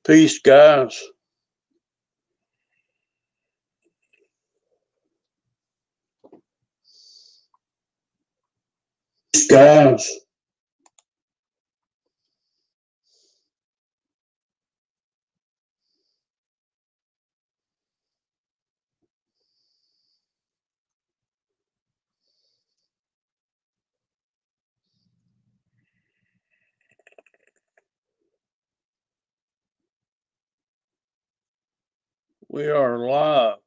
Peace, guys. Peace, guys. We are live.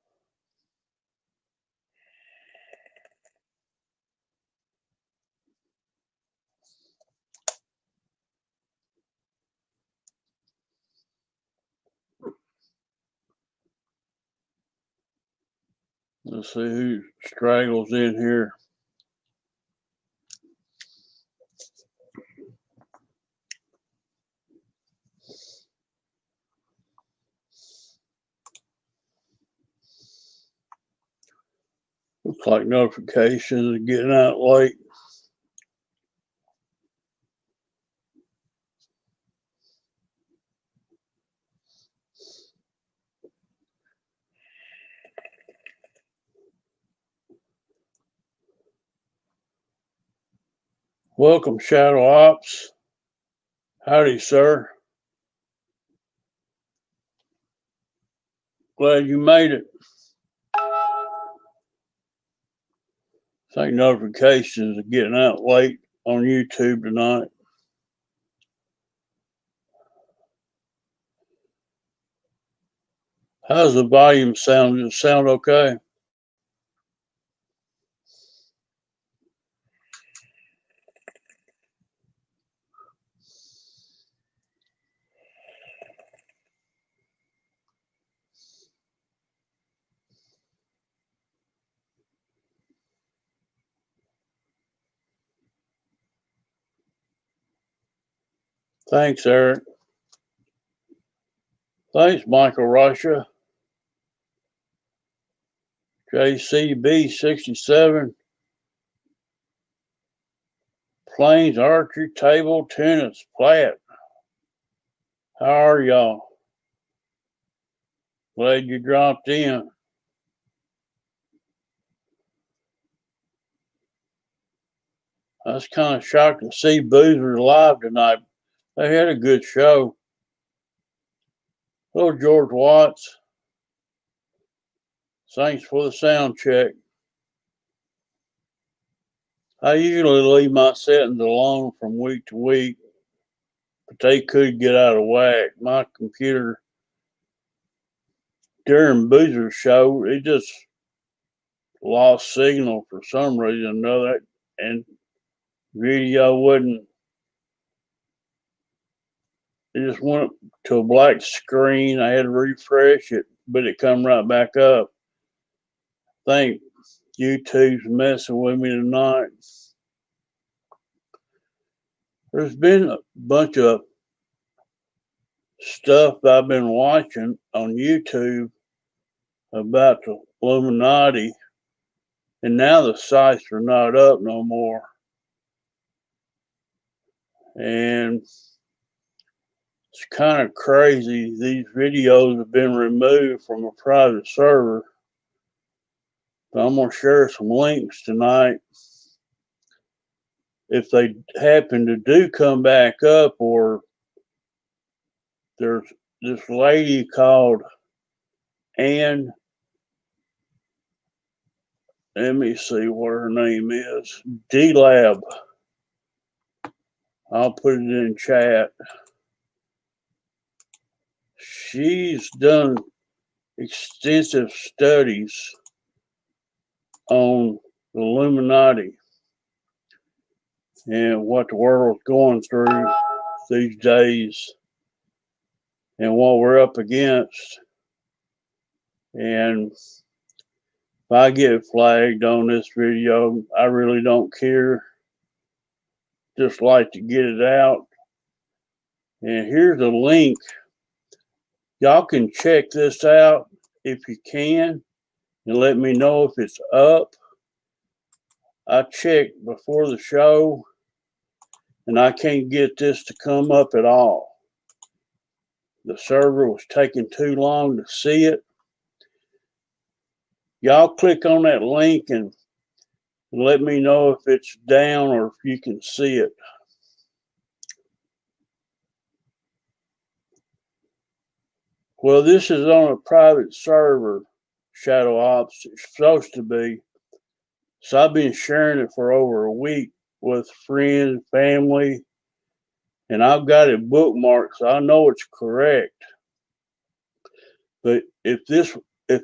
Let's see who straggles in here. Looks like notifications are getting out late. Welcome, Shadow Ops. Howdy, sir. Glad you made it. I think notifications are getting out late on YouTube tonight. How's the volume sound? Does it sound okay? Thanks, Eric. Thanks, Michael Russia. JCB67. Plains Archery Table Tennis Flat. How are y'all? Glad you dropped in. I was kind of shocked to see Boozer live tonight. They had a good show. Hello, George Watts. Thanks for the sound check. I usually leave my settings alone from week to week, but they could get out of whack. My computer, during Boozer's show, it just lost signal for some reason or another, and video wouldn't. It just went to a black screen. I had to refresh it, but it come right back up. I think YouTube's messing with me tonight. There's been a bunch of stuff I've been watching on YouTube about the Illuminati, and now the sites are not up no more. And it's kind of crazy. These videos have been removed from a private server. But I'm going to share some links tonight. If they happen to do come back up, or there's this lady called Ann. Let me see what her name is. delap. I'll put it in chat. She's done extensive studies on the Illuminati and what the world's going through these days and what we're up against. And if I get flagged on this video, I really don't care. Just like to get it out. And here's a link. Y'all can check this out if you can and let me know if it's up. I checked before the show and I can't get this to come up at all. the server was taking too long to see it. Y'all click on that link and let me know if it's down or if you can see it. Well, this is on a private server, Shadow Ops. It's supposed to be. So I've been sharing it for over a week with friends, family, and I've got it bookmarked, so I know it's correct. But if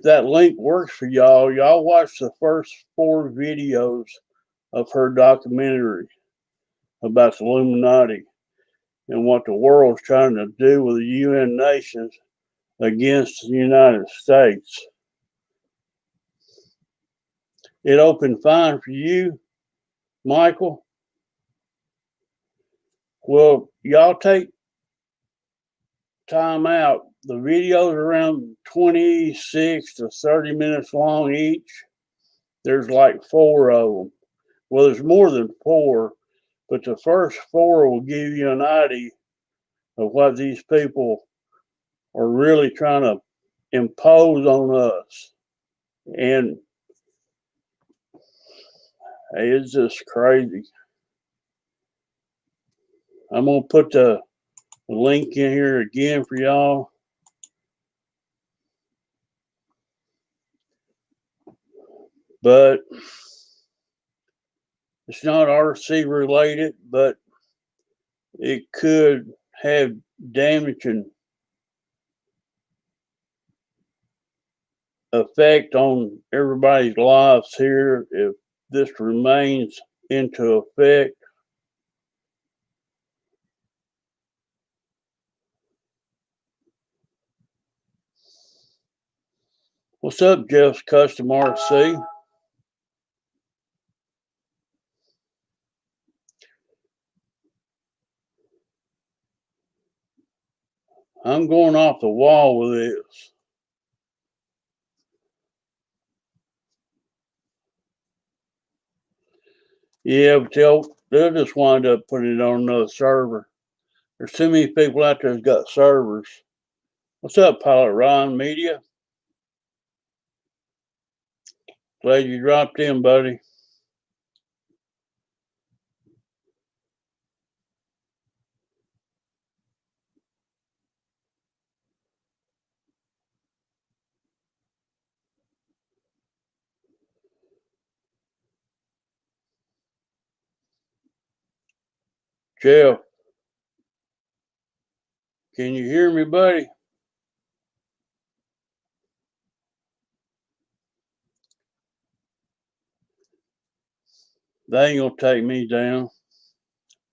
that link works for y'all watch the first 4 videos of her documentary about the Illuminati and what the world's trying to do with the UN nations against the United States. It opened fine for you, Michael. Well, y'all take time out. The videos are around 26 to 30 minutes long each. There's like 4 of them. Well, there's more than 4, but the first 4 will give you an idea of what these people are really trying to impose on us. And it's just crazy. I'm going to put the link in here again for y'all. But it's not RC related, but it could have damaging effect on everybody's lives here if this remains into effect. What's up, Jeff's Custom RC? I'm going off the wall with this. Yeah, but they'll just wind up putting it on another server. There's too many people out there that's got servers. What's up, Pilot Ryan Media? Glad you dropped in, buddy. Jeff, can you hear me, buddy? They ain't gonna take me down.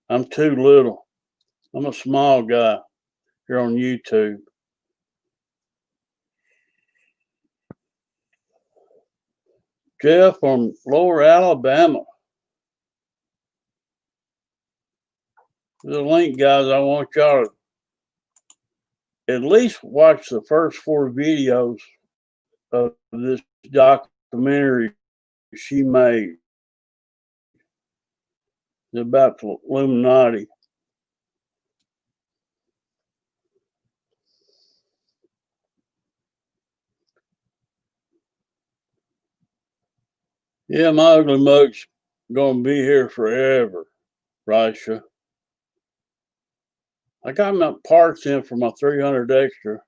I'm too little. I'm a small guy here on YouTube. Jeff from Lower Alabama. The link, guys, I want y'all to at least watch the first 4 videos of this documentary she made about the Illuminati. Yeah, my ugly mug's gonna be here forever, Risha. I got my parts in for my 300 extra.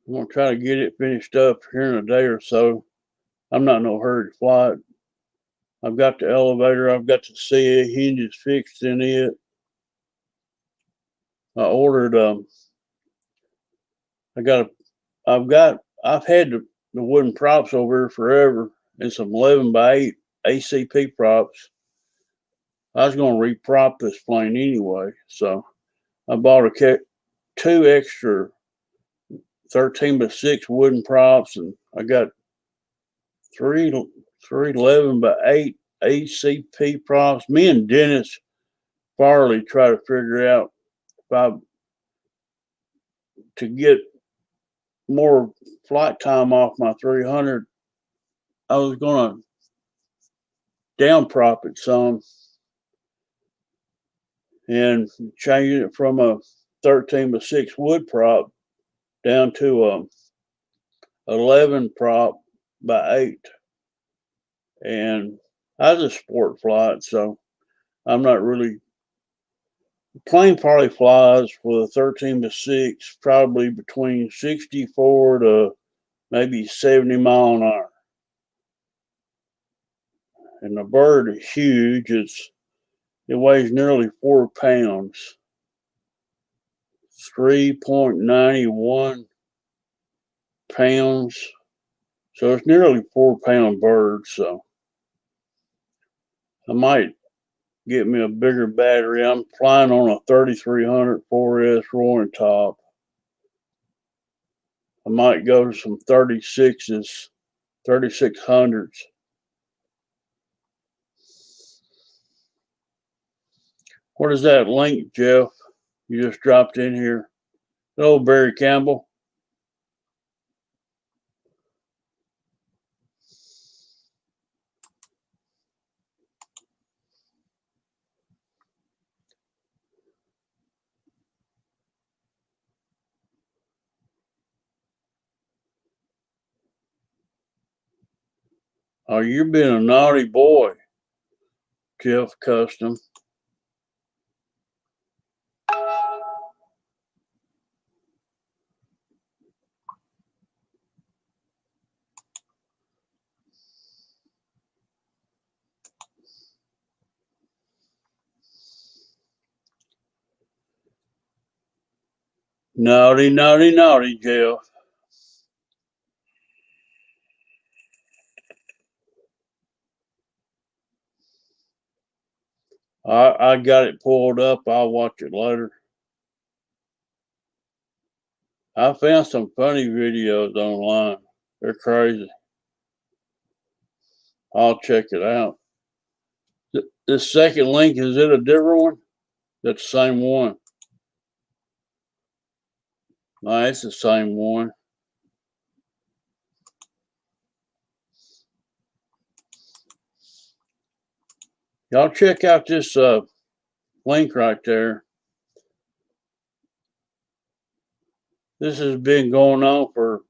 I'm gonna try to get it finished up here in a day or so. I'm not in no hurry to fly it. I've got the elevator. I've got the CA hinges fixed in it. I ordered. I've had the wooden props over here forever, and some 11x8 ACP props. I was gonna reprop this plane anyway, so I bought 2 extra 13x6 wooden props, and I got 3 11x8 ACP props. Me and Dennis Farley try to figure out if to get more flight time off my 300. I was gonna down prop it some and change it from a 13x6 wood prop down to a 11 prop by 8. And I just sport fly it, so I'm not really. Plane probably flies with a 13x6 probably between 64 to maybe 70 mile an hour. And the bird is huge. It weighs nearly 4 pounds. 3.91 pounds. So it's nearly 4-pound bird. So I might get me a bigger battery. I'm flying on a 3300 4S roaring top. I might go to some 36s, 3600s. What is that link, Jeff? You just dropped in here. Hello, Barry Campbell. Oh, you're being a naughty boy, Jeff Custom. Naughty, naughty, naughty, Jeff. I got it pulled up. I'll watch it later. I found some funny videos online. They're crazy. I'll check it out. This second link, is it a different one? That's the same one. No, it's the same one. Y'all check out this link right there. This has been going on for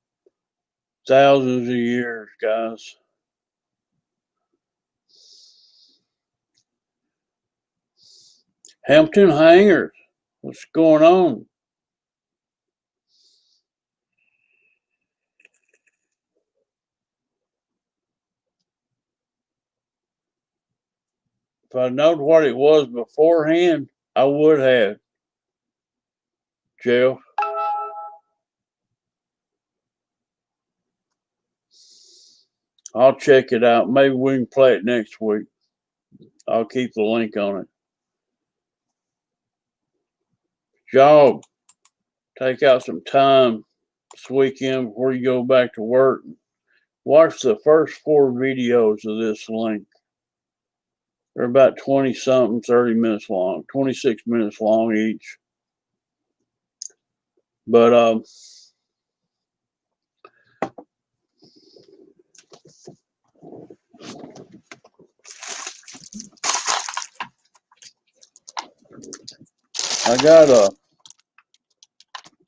thousands of years, guys. Hampton Hangers. What's going on? If I known what it was beforehand, I would have. Jeff. I'll check it out. Maybe we can play it next week. I'll keep the link on it. Y'all take out some time this weekend before you go back to work. Watch the first 4 videos of this link. They're about 20 something, 30 minutes long, 26 minutes long each. But I got a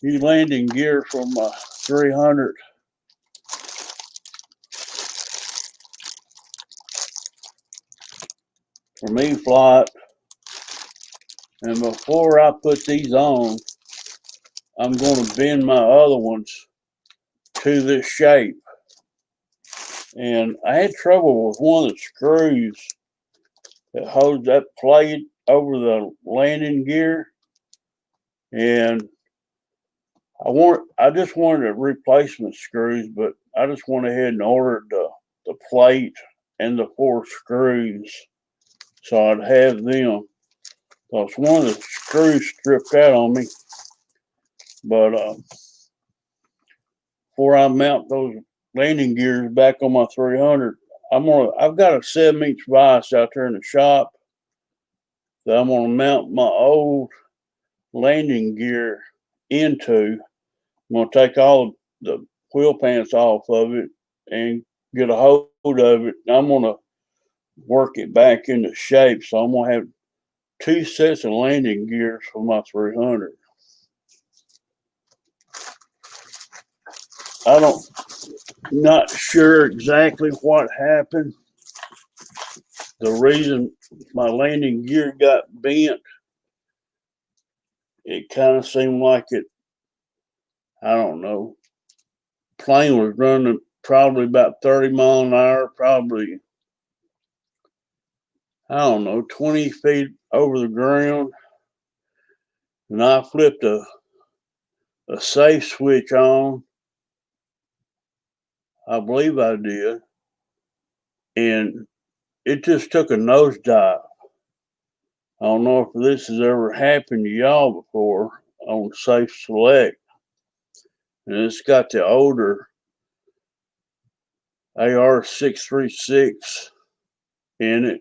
new landing gear from my 300. From E-Flight. And before I put these on, I'm going to bend my other ones to this shape. And I had trouble with one of the screws that holds that plate over the landing gear. And I just wanted a replacement screws, but I just went ahead and ordered the plate and the 4 screws. So I'd have them. Because one of the screws stripped out on me. But before I mount those landing gears back on my 300, I've got a 7-inch vise out there in the shop that I'm gonna mount my old landing gear into. I'm gonna take all the wheel pants off of it and get a hold of it. I'm gonna work it back into shape. So I'm gonna have 2 sets of landing gears for my 300. I don't, not sure exactly what happened. The reason my landing gear got bent, it kind of seemed like it, I don't know, plane was running probably about 30 miles an hour, probably, I don't know, 20 feet over the ground. And I flipped a safe switch on. I believe I did. And it just took a nosedive. I don't know if this has ever happened to y'all before on Safe Select. And it's got the older AR-636 in it.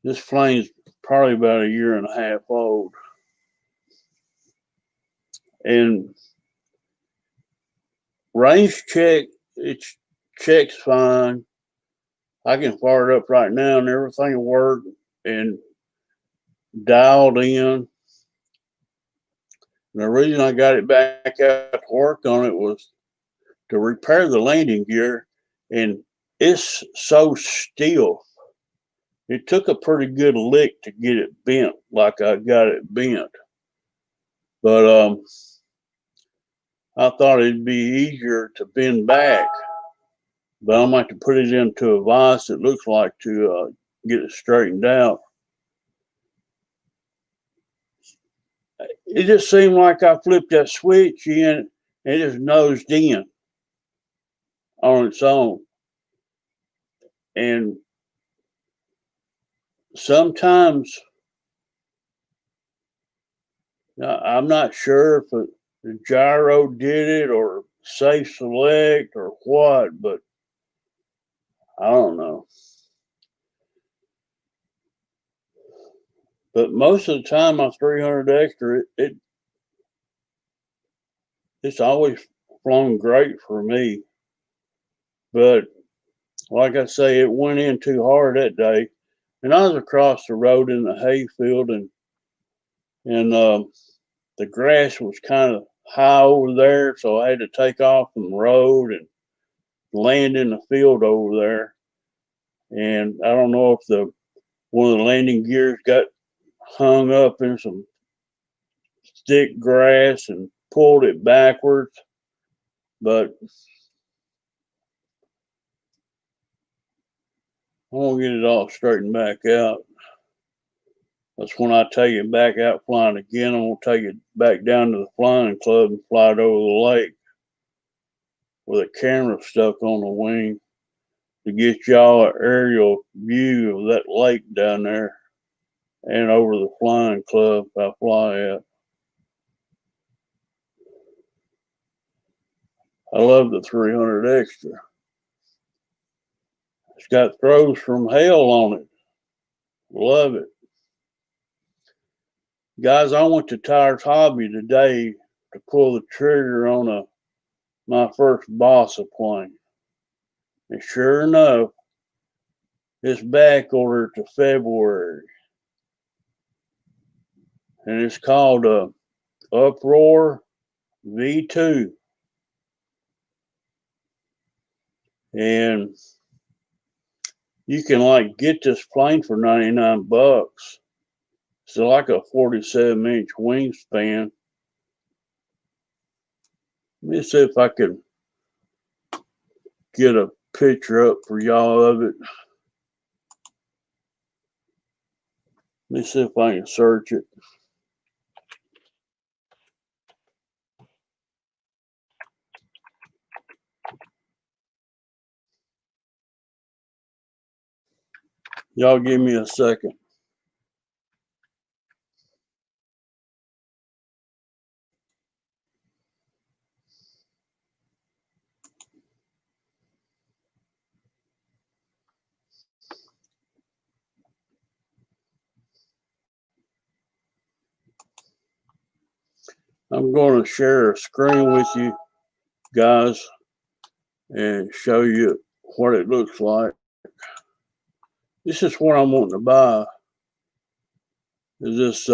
This plane's probably about a year and a half old. And range check, it checks fine. I can fire it up right now and everything will work and dialed in. And the reason I got it back out to work on it was to repair the landing gear, and it's so stiff. It took a pretty good lick to get it bent like I got it bent. But I thought it'd be easier to bend back. But I'm going to put it into a vise, it looks like, to get it straightened out. It just seemed like I flipped that switch in and it just nosed in on its own. And sometimes I'm not sure if the gyro did it or Safe Select or what, but I don't know. But most of the time, my 300 extra, it's always flown great for me. But like I say, it went in too hard that day, and I was across the road in the hayfield, and the grass was kind of high over there, so I had to take off from the road and land in the field over there. And I don't know if one of the landing gears got hung up in some thick grass and pulled it backwards, but I'm gonna get it all straightened back out. That's when I take it back out flying again. I'm gonna take it back down to the flying club and fly it over the lake with a camera stuck on the wing to get y'all an aerial view of that lake down there and over the flying club I fly at. I love the 300 extra. It's got throws from hell on it. Love it. Guys, I went to Tires Hobby today to pull the trigger on my first Bossa plane. And sure enough, it's back ordered to February. And it's called Uproar V2. And you can like get this plane for 99 bucks. It's like a 47-inch wingspan. Let me see if I can get a picture up for y'all of it. Let me see if I can search it. Y'all give me a second. I'm going to share a screen with you guys and show you what it looks like. This is what I'm wanting to buy. Is this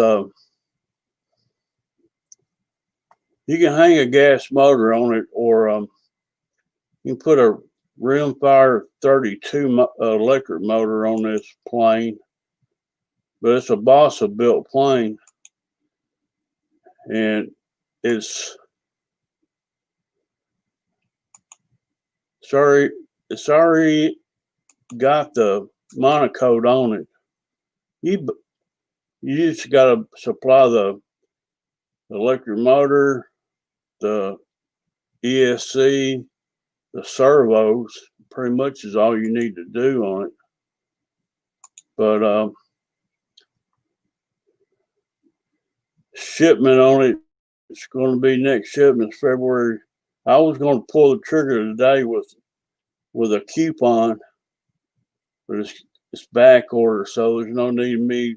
You can hang a gas motor on it, or you can put a rimfire 32 electric motor on this plane. But it's a balsa built plane, and it's already got the monocoat on it. You just got to supply the electric motor, the ESC, the servos. Pretty much is all you need to do on it. But shipment on it, it's going to be next shipment February. I was going to pull the trigger today with a coupon, but it's back order, so there's no need of me.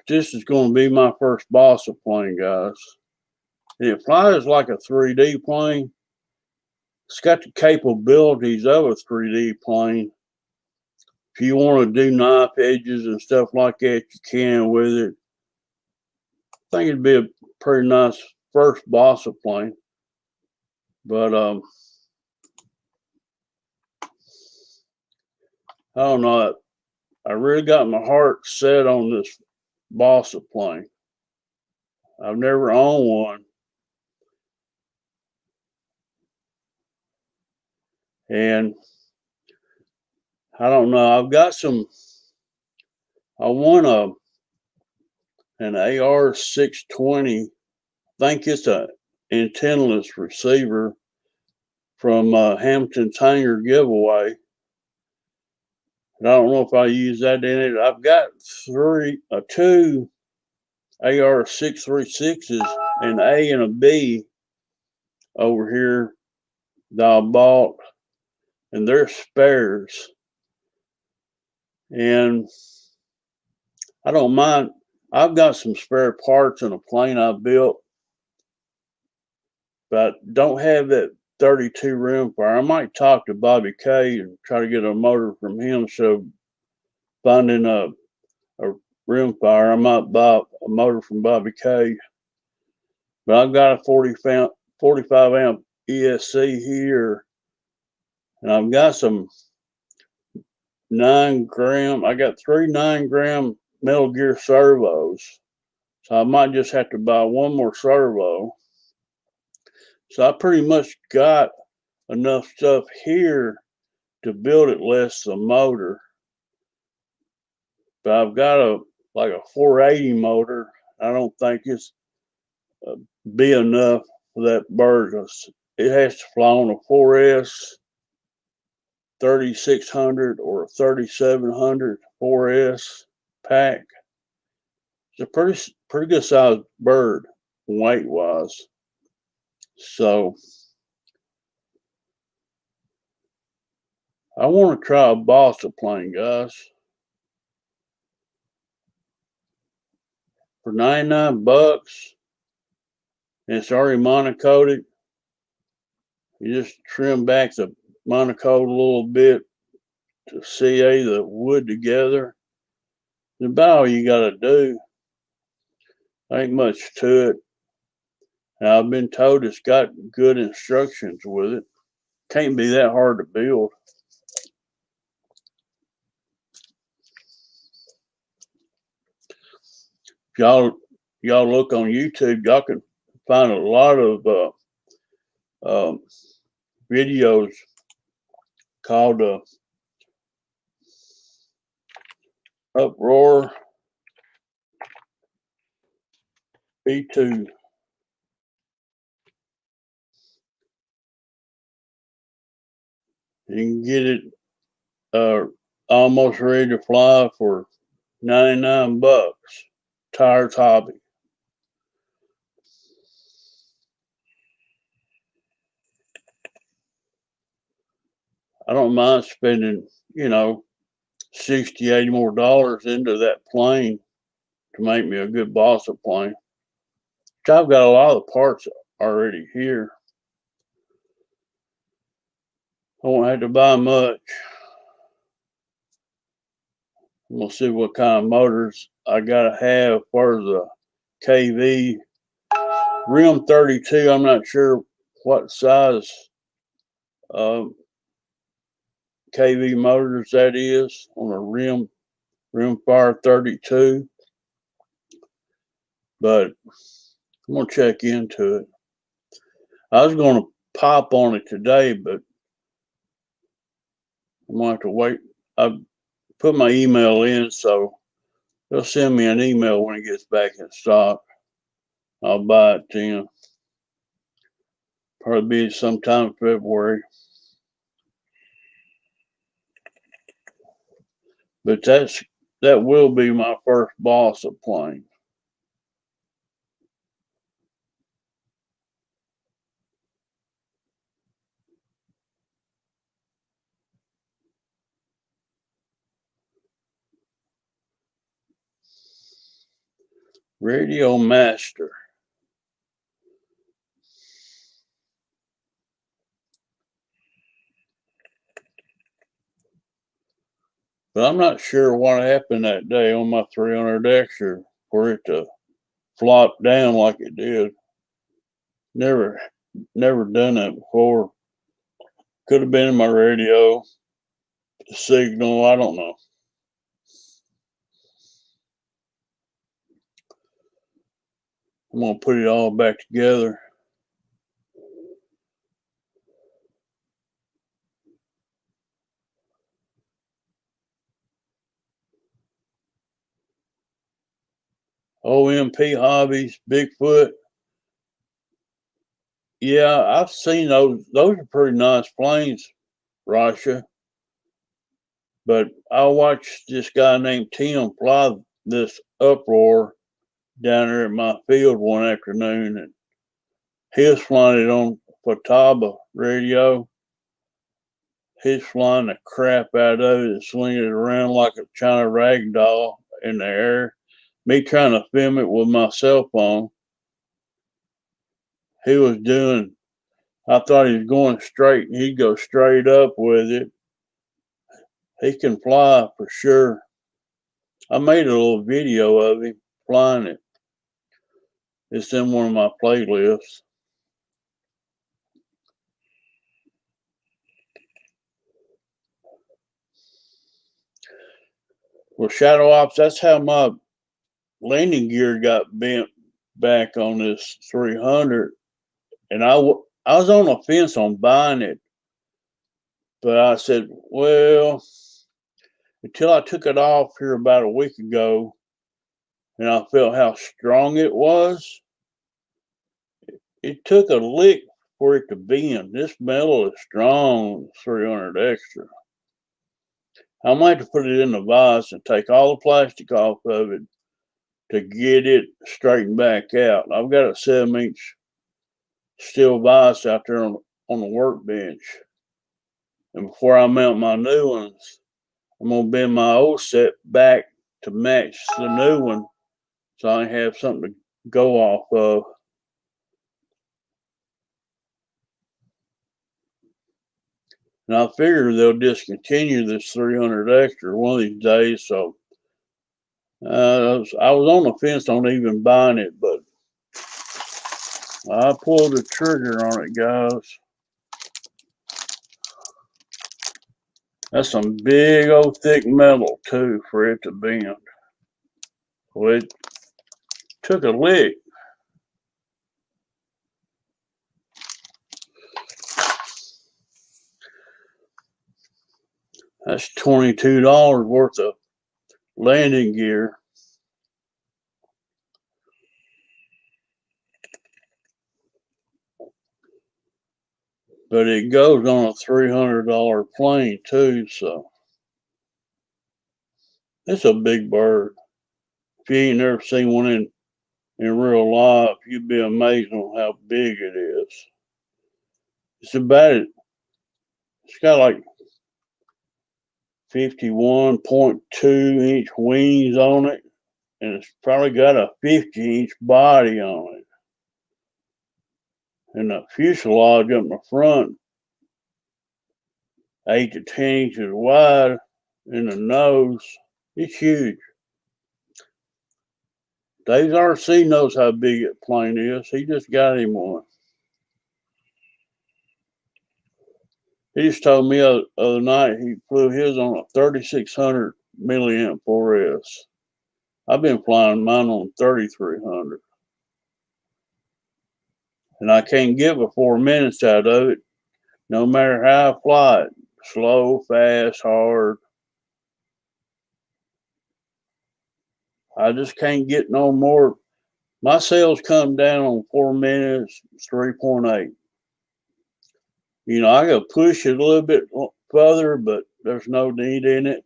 This is going to be my first balsa plane, guys. And it flies like a 3D plane. It's got the capabilities of a 3D plane. If you want to do knife edges and stuff like that, you can with it. I think it'd be a pretty nice first balsa plane. But I don't know. I really got my heart set on this balsa plane. I've never owned one. And I don't know. I've got I want an AR-620. I think it's a antennaless receiver from Hampton's Hangar giveaway. And I don't know if I use that in it. I've got two AR-636s, an A and a B over here that I bought, and they're spares. And I don't mind. I've got some spare parts in a plane I built, but don't have that 32 rimfire. I might talk to Bobby K and try to get a motor from him. So finding a rimfire, I might buy a motor from Bobby K. But I've got a 45 amp ESC here, and I've got some 9-gram. I got 3 9-gram Metal Gear servos, so I might just have to buy one more servo. So I pretty much got enough stuff here to build it less the motor. But I've got a 480 motor. I don't think it's be enough for that bird. It has to fly on a 4S 3600 or a 3700 4S pack. It's a pretty good sized bird weight wise. So I want to try a balsa plane, guys. For 99 bucks, and it's already monocoated. You just trim back the monocoat a little bit to CA the wood together. It's about all you got to do. Ain't much to it. And I've been told it's got good instructions with it. Can't be that hard to build. If y'all look on YouTube, y'all can find a lot of videos called Uproar B2. You can get it almost ready to fly for 99 bucks. Tires Hobby. I don't mind spending, $60, $80 more into that plane to make me a good balsa plane. I've got a lot of parts already here. I won't have to buy much. We'll see what kind of motors I gotta have for the KV rim 32. I'm not sure what size KV motors that is on a rimfire 32, but I'm gonna check into it. I was gonna pop on it today, but I'm gonna have to wait. I put my email in, so they'll send me an email when it gets back in stock. I'll buy it then. Probably be sometime in February. But that will be my first balsa plane. Radio Master. But I'm not sure what happened that day on my 300X for it to flop down like it did. Never done that before. Could have been in my radio, the signal, I don't know. I'm gonna put it all back together. OMP Hobbies, Bigfoot. Yeah, I've seen those. Those are pretty nice planes, Rasha. But I watched this guy named Tim fly this Uproar down there at my field one afternoon, and he was flying it on Fataba radio. He's flying the crap out of it and swinging it around like a China rag doll in the air. Me trying to film it with my cell phone. He was doing, I thought he was going straight, and he'd go straight up with it. He can fly for sure. I made a little video of him flying it. It's in one of my playlists. Well, Shadow Ops, that's how my landing gear got bent back on this 300. And I was on the fence on buying it. But I said, well, until I took it off here about a week ago and I felt how strong it was, it took a lick for it to bend. This metal is strong, 300 extra. I might have to put it in the vise and take all the plastic off of it to get it straightened back out. I've got a 7-inch steel vise out there on the workbench. And before I mount my new ones, I'm going to bend my old set back to match the new one so I have something to go off of. And I figure they'll discontinue this 300 extra one of these days. So I was on the fence on even buying it, but I pulled the trigger on it, guys. That's some big old thick metal too for it to bend. Well, it took a lick. That's $22 worth of landing gear. But it goes on a $300 plane too, so it's a big bird. If you ain't never seen one in real life, you'd be amazed on how big it is. It's got like 51.2-inch wings on it, and it's probably got a 50-inch body on it. And the fuselage up in the front, 8 to 10 inches wide, and the nose, it's huge. Dave's RC knows how big that plane is. He just got him one. He just told me the other night he flew his on a 3600 milliamp 4S. I've been flying mine on 3300. And I can't get but 4 minutes out of it, no matter how I fly it. Slow, fast, hard. I just can't get no more. My sales come down on 4 minutes, 3.8. You know, I gotta push it a little bit further, but there's no need in it.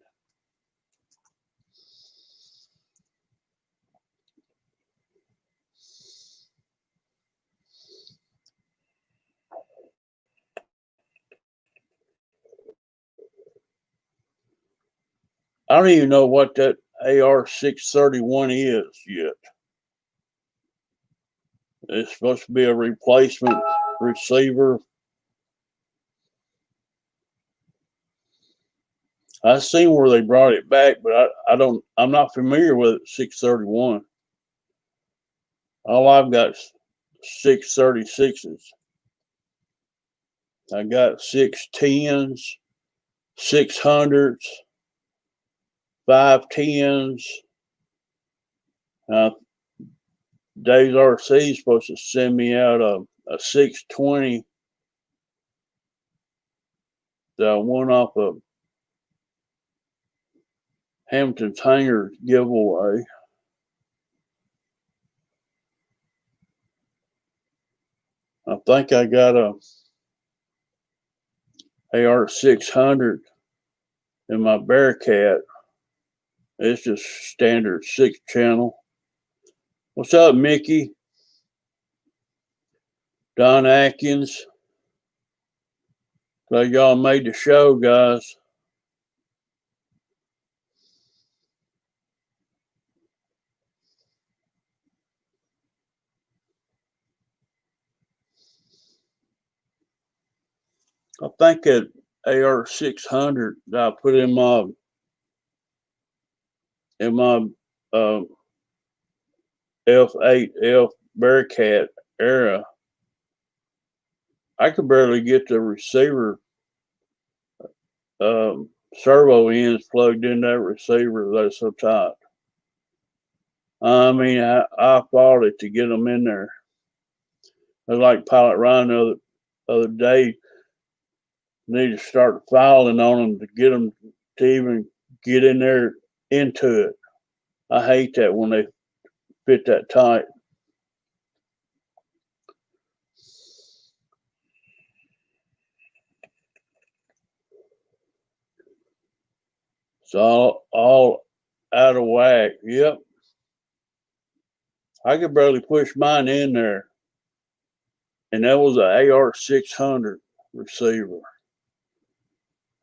I don't even know what that AR631 is yet. It's supposed to be a replacement receiver. I seen where they brought it back, but I'm not familiar with it, 631. All I've got is 636s. I got 610s, 600s, 510s. Dave's RC is supposed to send me out a 620 that I won off of Hampton's Hangar giveaway. I think I got a AR600 in my Bearcat. It's just standard 6-channel. What's up, Mickey? Don Atkins. Glad y'all made the show, guys. I think that AR600 that I put in my F8F Bearcat era, I could barely get the receiver servo ends plugged in that receiver. That's so tight. I mean, I fought it to get them in there. I was like Pilot Ryan the other day. Need to start filing on them to get them to even get in there into it. I hate that when they fit that tight. It's all out of whack. Yep. I could barely push mine in there. And that was an AR600 receiver.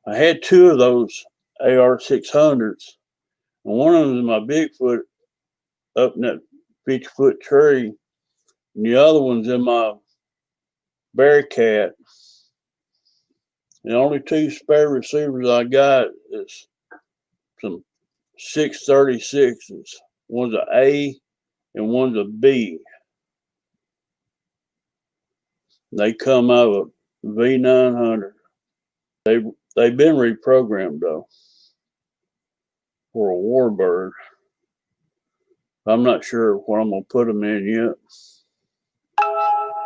I had 2 of those AR600s. And one of them is my Bigfoot up in that 50-foot tree. And the other one's in my Bearcat. The only 2 spare receivers I got is some 636s. One's an A and one's a B. They come out of a V900. They've been reprogrammed though for a warbird. I'm not sure what I'm gonna put them in yet. I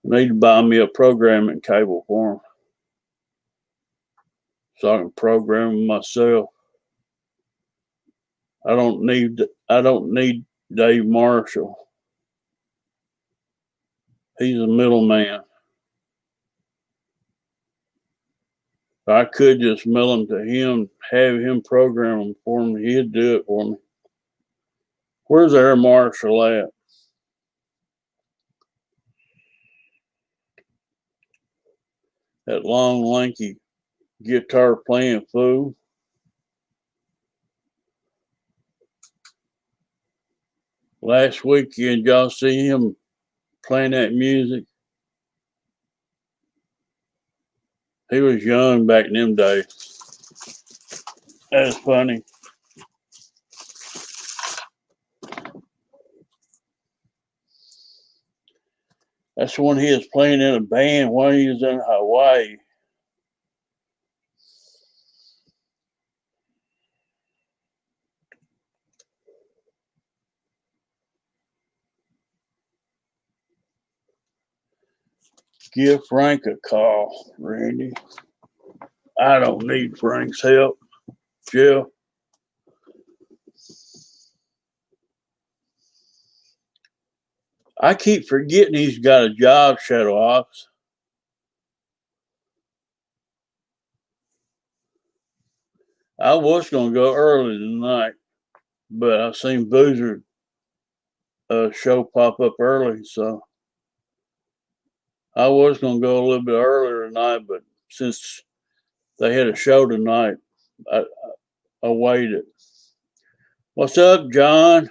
need to buy me a programming cable for them so I can program them myself. I don't need Dave Marshall. He's a middleman. I could just mail them to him, have him program them for me. He'd do it for me. Where's Air Marshal at? That long, lanky guitar playing fool. Last weekend, y'all see him playing that music? He was young back in them days. That's funny. That's when he was playing in a band when he was in Hawaii. Give Frank a call, Randy. I don't need Frank's help, Jeff. I keep forgetting he's got a job, Shadow Ops. I was going to go early tonight, but I seen Boozer show pop up early, so I was going to go a little bit earlier tonight, but since they had a show tonight, I waited. What's up, John?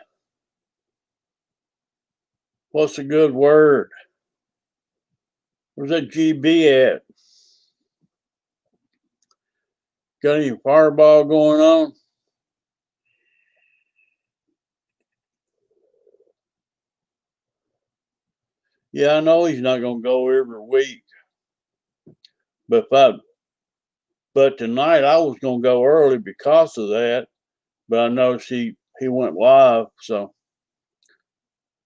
What's a good word? Where's that GB at? Got any fireball going on? Yeah, I know he's not going to go every week, but tonight I was going to go early because of that, but I noticed he went live, so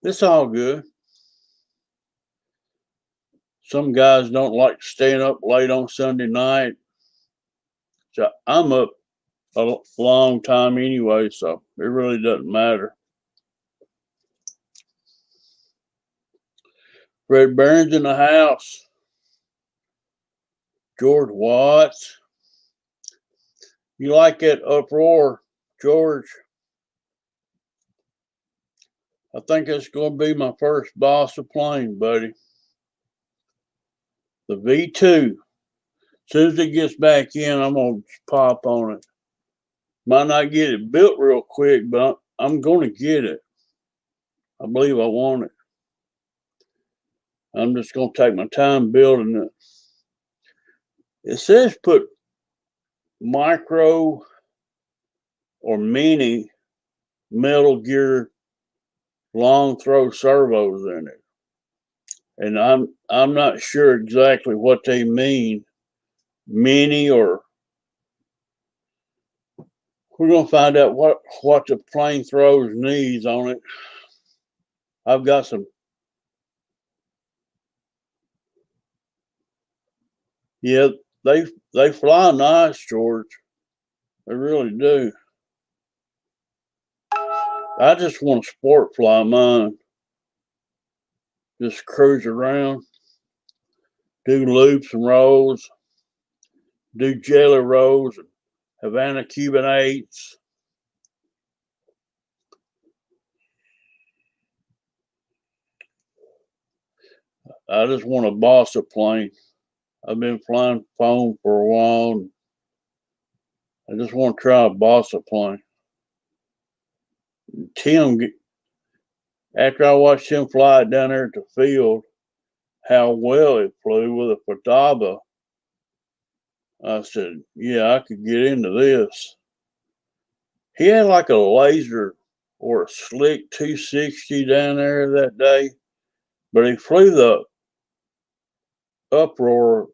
it's all good. Some guys don't like staying up late on Sunday night, so I'm up a long time anyway, so it really doesn't matter. Fred Barron's in the house. George Watts. You like that uproar, George? I think it's going to be my first boss of plane, buddy. The V2. As soon as it gets back in, I'm going to pop on it. Might not get it built real quick, but I'm going to get it. I believe I want it. I'm just going to take my time building it. It says put micro or mini metal gear long throw servos in it. And I'm not sure exactly what they mean. Mini, or we're going to find out what the plane throws needs on it. I've got some. Yeah, they fly nice, George. They really do. I just want to sport fly mine. Just cruise around, do loops and rolls, do jelly rolls, and Havana Cuban 8s. I just want to boss a plane. I've been flying foam for a while. I just want to try a boss a plane. Tim, after I watched him fly down there at the field, how well it flew with a Futaba, I said, yeah, I could get into this. He had like a laser or a slick 260 down there that day, but he flew the uproar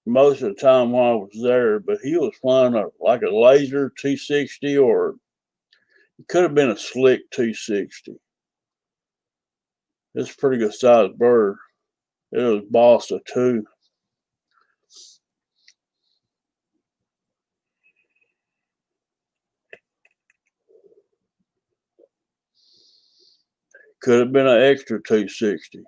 most of the time while I was there, but he was flying like a laser 260, or it could have been a slick 260. It's a pretty good sized bird. It was Balsa too. Could have been an extra 260.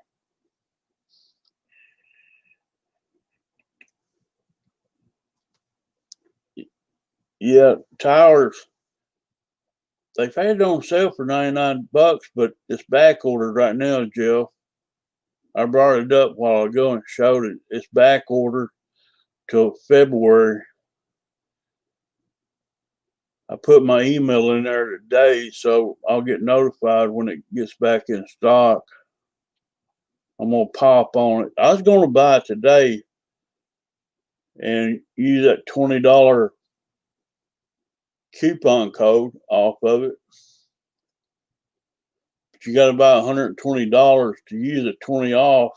Yeah, towers. They've had it on sale for $99, but it's back ordered right now, Jeff. I brought it up a while ago and showed it. It's back ordered till February. I put my email in there today, so I'll get notified when it gets back in stock. I'm going to pop on it. I was going to buy it today and use that $20 coupon code off of it. But you got to buy $120 to use it 20 off.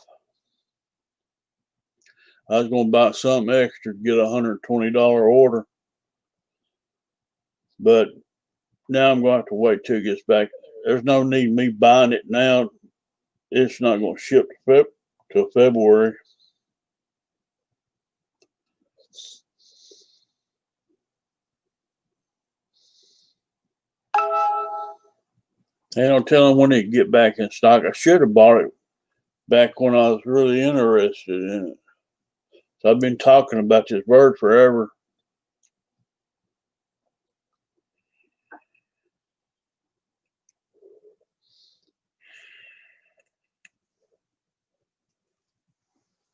I was going to buy something extra to get a $120 order. But now I'm going to have to wait till it gets back. There's no need me buying it now. It's not going to ship till February. Ain't no telling when it get back in stock. I should have bought it back when I was really interested in it. So I've been talking about this bird forever.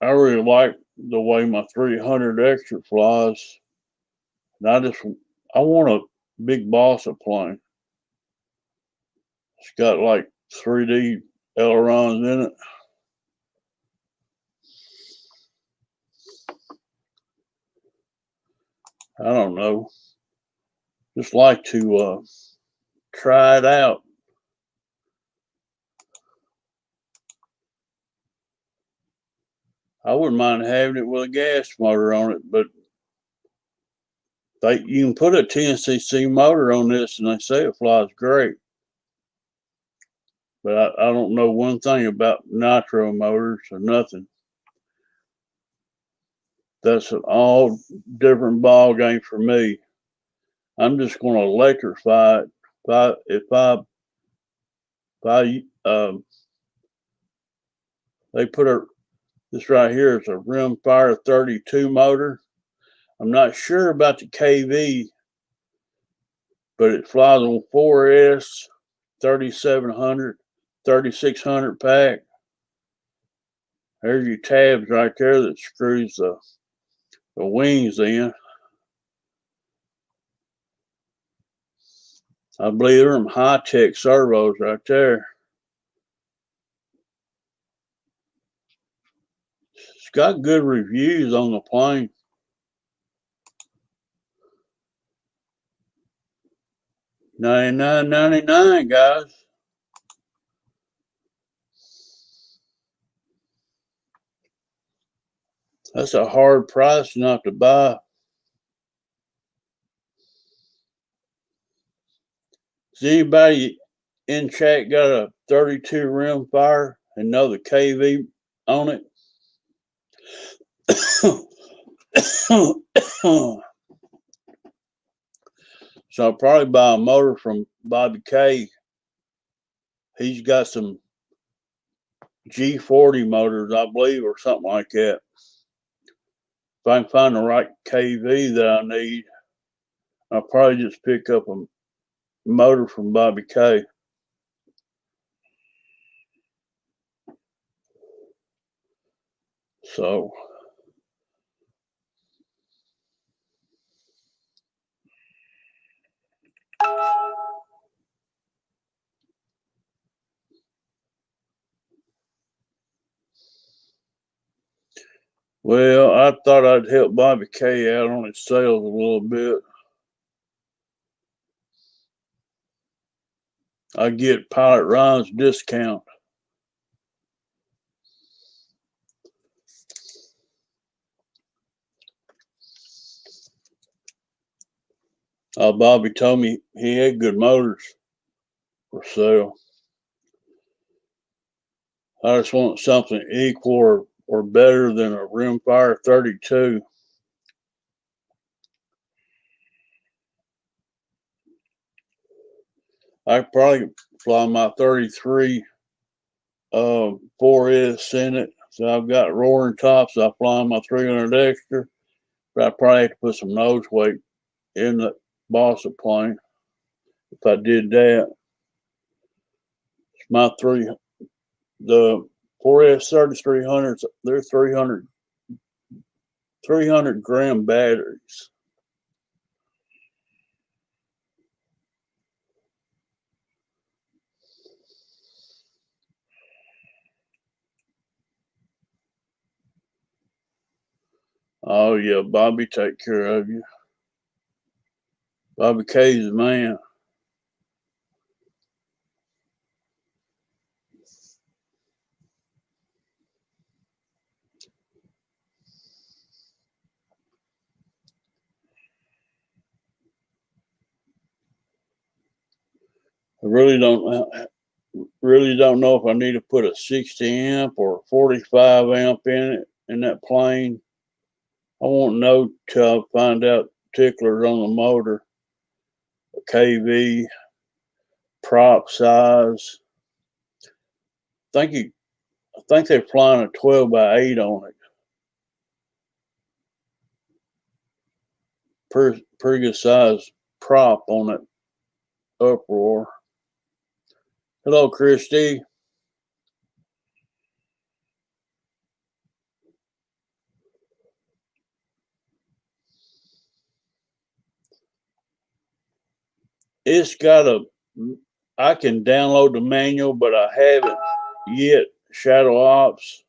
I really like the way my 300 extra flies. And I want a big balsa plane. It's got like 3D ailerons in it. I don't know. Just like to try it out. I wouldn't mind having it with a gas motor on it, but you can put a 10cc motor on this and they say it flies great. But I don't know one thing about nitro motors or nothing. That's an all different ball game for me. I'm just going to electrify it. They put this right here is a Rimfire 32 motor. I'm not sure about the KV, but it flies on 4S, 3700, 3600 pack. There's your tabs right there that screws the wings in. I believe they're them high-tech servos right there. It's got good reviews on the plane. $99.99, guys. That's a hard price not to buy. Does anybody in chat got a 32 Rimfire and know the KV on it? So I'll probably buy a motor from Bobby K. He's got some G40 motors, I believe, or something like that. If I can find the right KV that I need, I'll probably just pick up a motor from Bobby K. So well, I thought I'd help Bobby K out on his sales a little bit. I get Pilot Ryan's discount. Bobby told me he had good motors for sale. I just want something equal or better than a Rimfire 32. I could probably fly my 33 4S in it. So I've got roaring tops. I fly my 300 extra, but I probably have to put some nose weight in the balsa plane if I did that. It's my the 4S 3300s, they're 300 gram batteries. Oh yeah, Bobby take care of you. Bobby K's the man. really don't know if I need to put a 60 amp or 45 amp in that plane. I won't know till I find out particulars on the motor, KV, prop size. I think they're flying a 12x8 on it. Pretty good size prop on it. Uproar. Hello, Christy. It's got I can download the manual, but I haven't yet. Shadow Ops,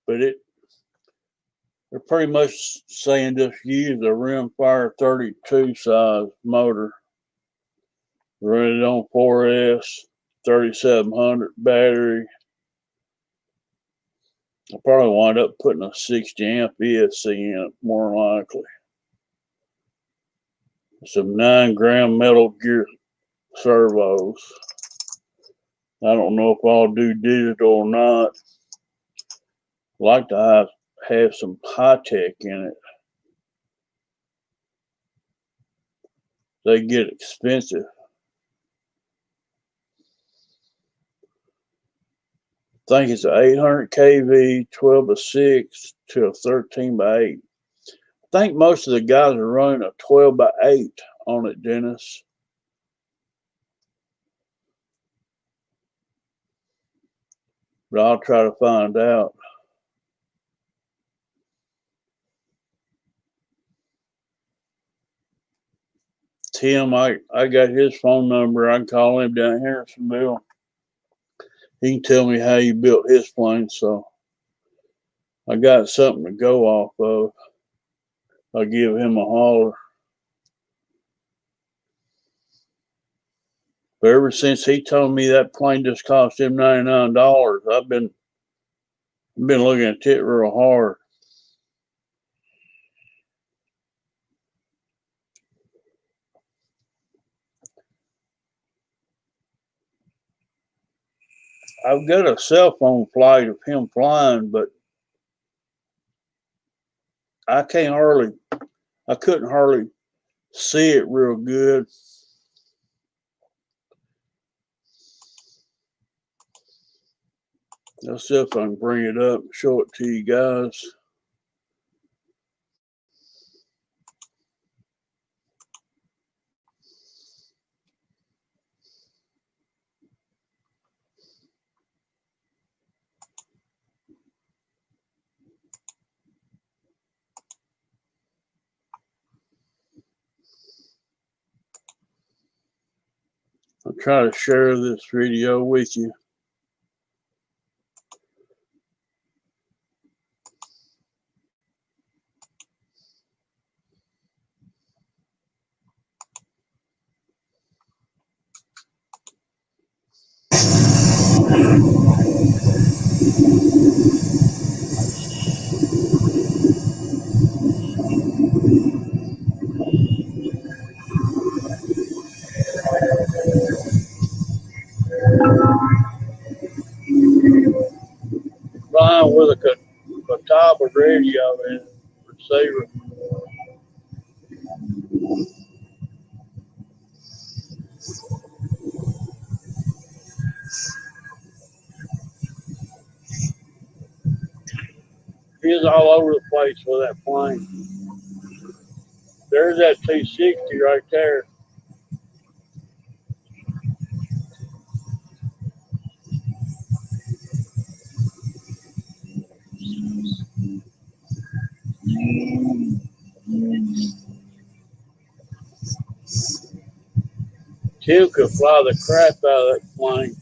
but they're pretty much saying just use the Rimfire 32 size motor. Running on 4S, 3700 battery. I'll probably wind up putting a 60 amp ESC in it, more likely. Some 9-gram metal gear servos. I don't know if I'll do digital or not. I like to have some high tech in it. They get expensive. I think it's an 800 kV, 12x6 to a 13x8. I think most of the guys are running a 12x8 on it, Dennis. But I'll try to find out. Tim, I got his phone number. I can call him down here in Harrisonville. He can tell me how he built his plane, so I got something to go off of. I'll give him a holler. But ever since he told me that plane just cost him $99, I've been looking at it real hard. I've got a cell phone flight of him flying, but I couldn't hardly see it real good. Let's see if I can bring it up and show it to you guys. I'll try to share this video with you. Flying with a Catawba radio and receiver. He's all over the place with that plane. There's that 260 right there. Tim could fly the crap out of that plane.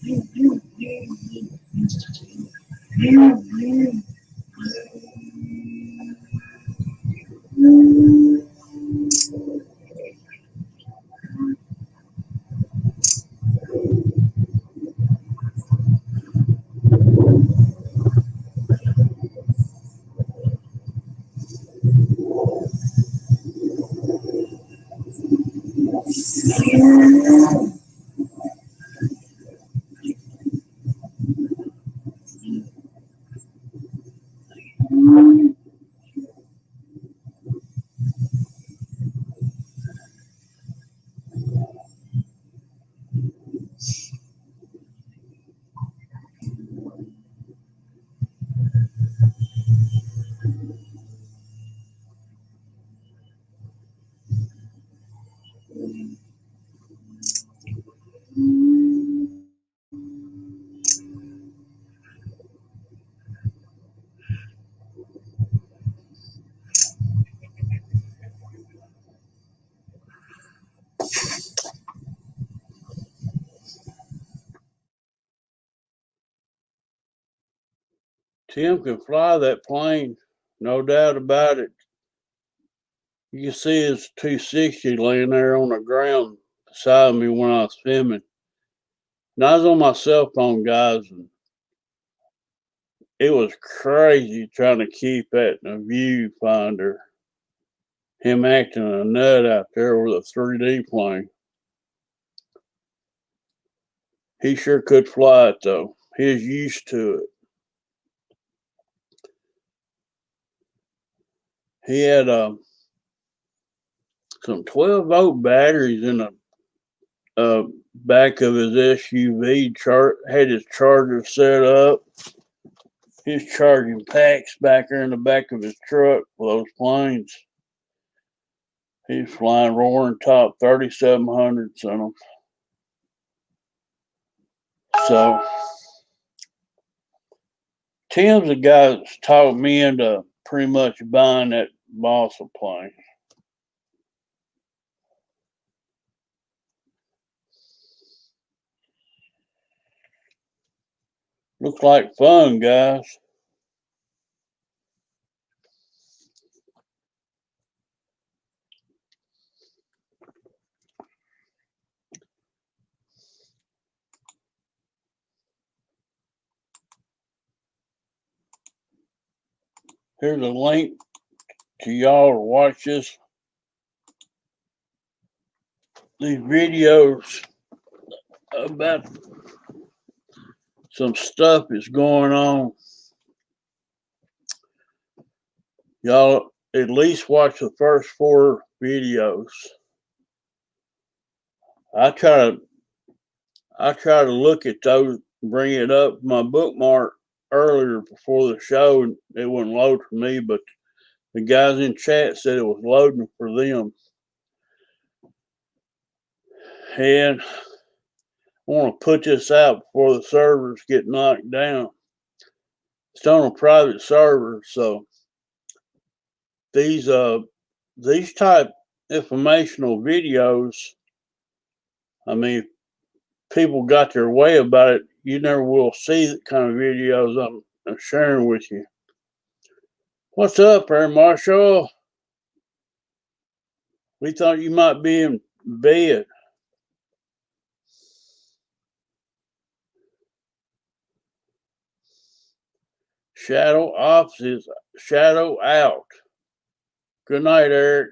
Tim can fly that plane, no doubt about it. You can see his 260 laying there on the ground beside me when I was filming. And I was on my cell phone, guys, and it was crazy trying to keep that in the viewfinder. Him acting a nut out there with a 3D plane. He sure could fly it though. He's used to it. He had some 12-volt batteries in the back of his SUV. Had his charger set up. His charging packs back there in the back of his truck for those planes. He's flying roaring top 3700s on them. So Tim's the guy that's talked me into pretty much buying that balsa plane. Looks like fun, guys. Here's a link to y'all to watch these videos about some stuff that's going on. Y'all at least watch the first 4 videos. I try to look at those, bring it up my bookmark earlier before the show, and it wouldn't load for me, but the guys in chat said it was loading for them. And I want to put this out before the servers get knocked down. It's on a private server, so these type informational videos, I mean, people got their way about it. You never will see the kind of videos I'm sharing with you. What's up, Air Marshal? We thought you might be in bed. Shadow offices, shadow out. Good night, Eric.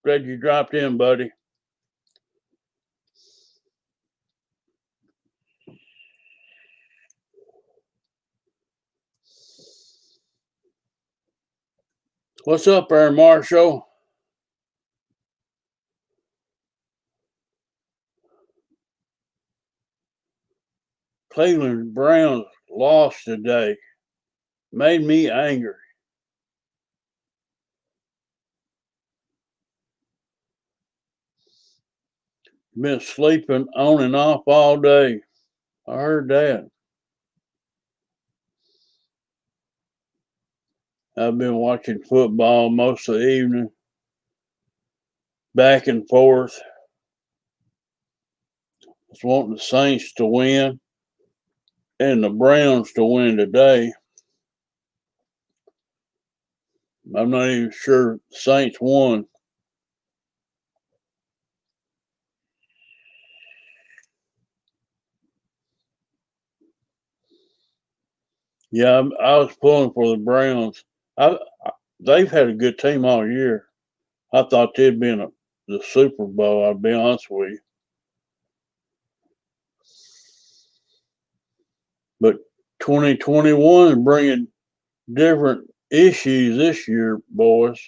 Glad you dropped in, buddy. What's up, Air Marshal? Cleveland Browns lost today. Made me angry. Been sleeping on and off all day. I heard that. I've been watching football most of the evening, back and forth. I was wanting the Saints to win and the Browns to win today. I'm not even sure the Saints won. Yeah, I was pulling for the Browns. They've had a good team all year. I thought they'd been the Super Bowl, I'll be honest with you. But 2021 is bringing different issues this year, boys.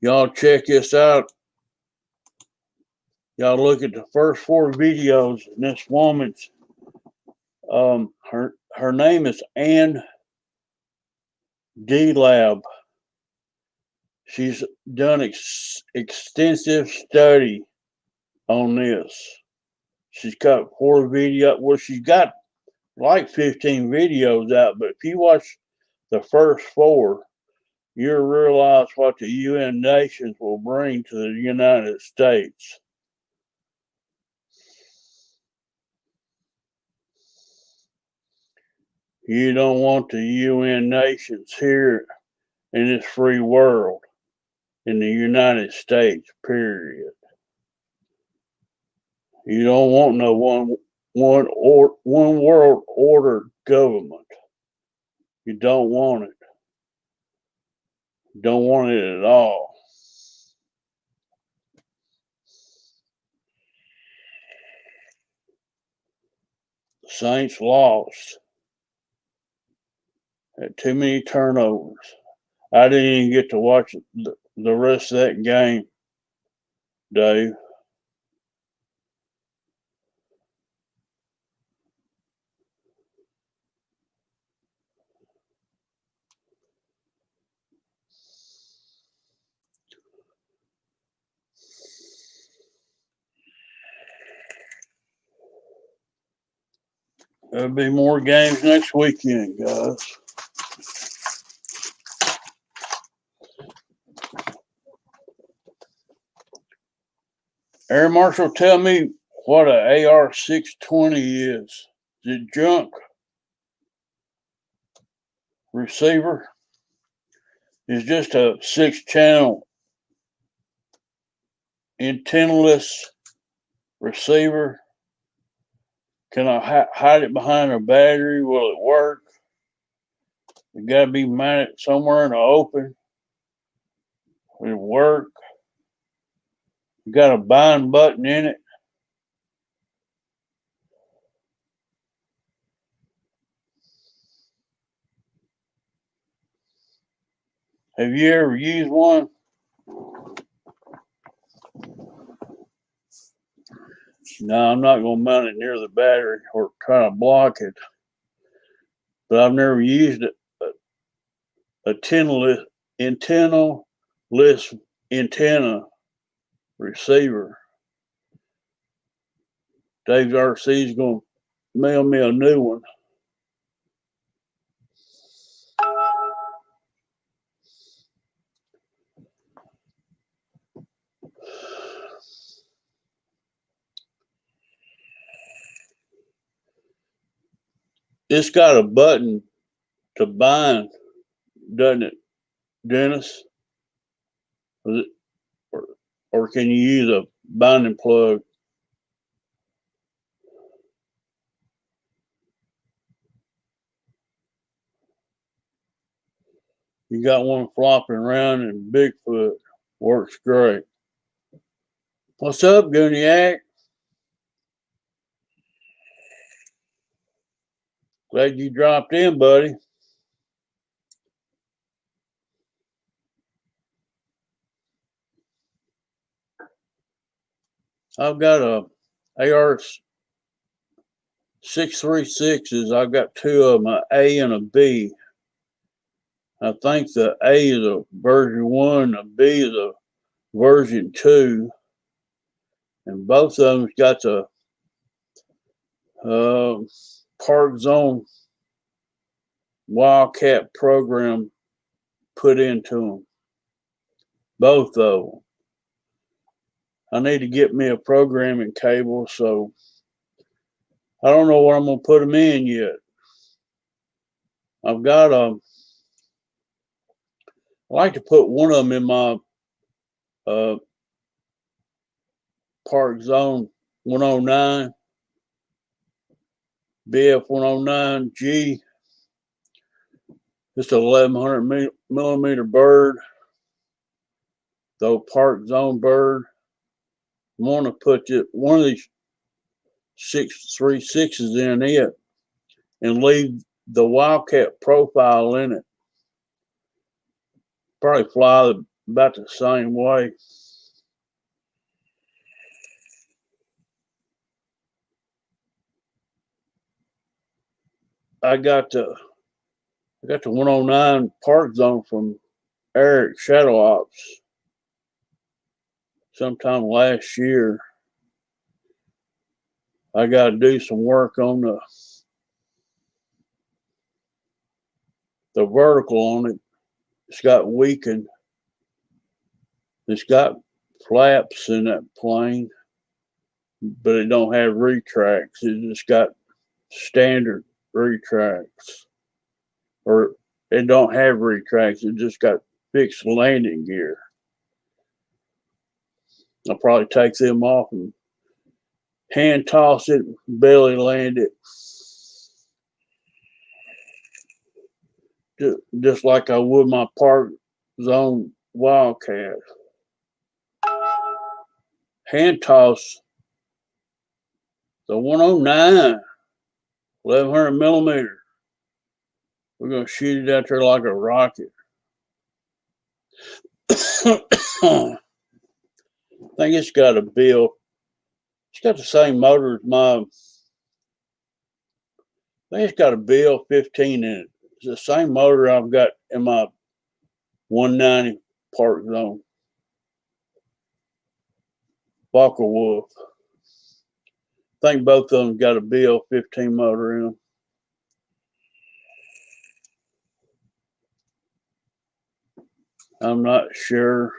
Y'all check this out. Y'all look at the first 4 videos, and this woman's her name is delap. She's done extensive study on this. She's got 4 videos. Well, she's got like 15 videos out, but if you watch the first 4, you'll realize what the UN nations will bring to the United States. You don't want the UN nations here in this free world, in the United States, period. You don't want no one world order government. You don't want it. You don't want it at all. The Saints lost. Had too many turnovers. I didn't even get to watch the rest of that game, Dave. There'll be more games next weekend, guys. Air Marshal, tell me what an AR-620 is. Is it junk? Receiver? It's just a 6-channel antennaless receiver. Can I hide it behind a battery? Will it work? It got to be mounted somewhere in the open. Will it work? You got a bind button in it. Have you ever used one? No, I'm not going to mount it near the battery or try to block it. But I've never used it. A antennaless antenna receiver. Dave RC is going to mail me a new one. It's got a button to bind, doesn't it, Dennis? Or can you use a binding plug? You got one flopping around in Bigfoot. Works great. What's up, Gooniac? Glad you dropped in, buddy. I've got a AR-636s. I've got 2 of them, an A and a B. I think the A is a version 1, the B is a version 2. And both of them got the Park Zone Wildcat program put into them. Both of them. I need to get me a programming cable, so I don't know what I'm going to put them in yet. I've got I like to put one of them in my Park Zone 109, BF 109G, It's an 1100 millimeter bird, the park zone bird. I want to put one of these 6.36s in it and leave the Wildcat profile in it. Probably fly about the same way. I got the 109 park zone from Eric Shadow Ops sometime last year. I got to do some work on the vertical on it. It's got weakened. It's got flaps in that plane, but it don't have retracts. It just got standard retracts, or it don't have retracts. It just got fixed landing gear. I'll probably take them off and hand toss it, belly land it, just like I would my park zone Wildcat. Hand toss the 109, 1100 millimeter. We're going to shoot it out there like a rocket. I think it's got a bill. It's got the same motor as my. I think it's got a bill 15 in it. It's the same motor I've got in my 190 park zone. Walker Wolf. I think both of them got a bill 15 motor in them. I'm not sure.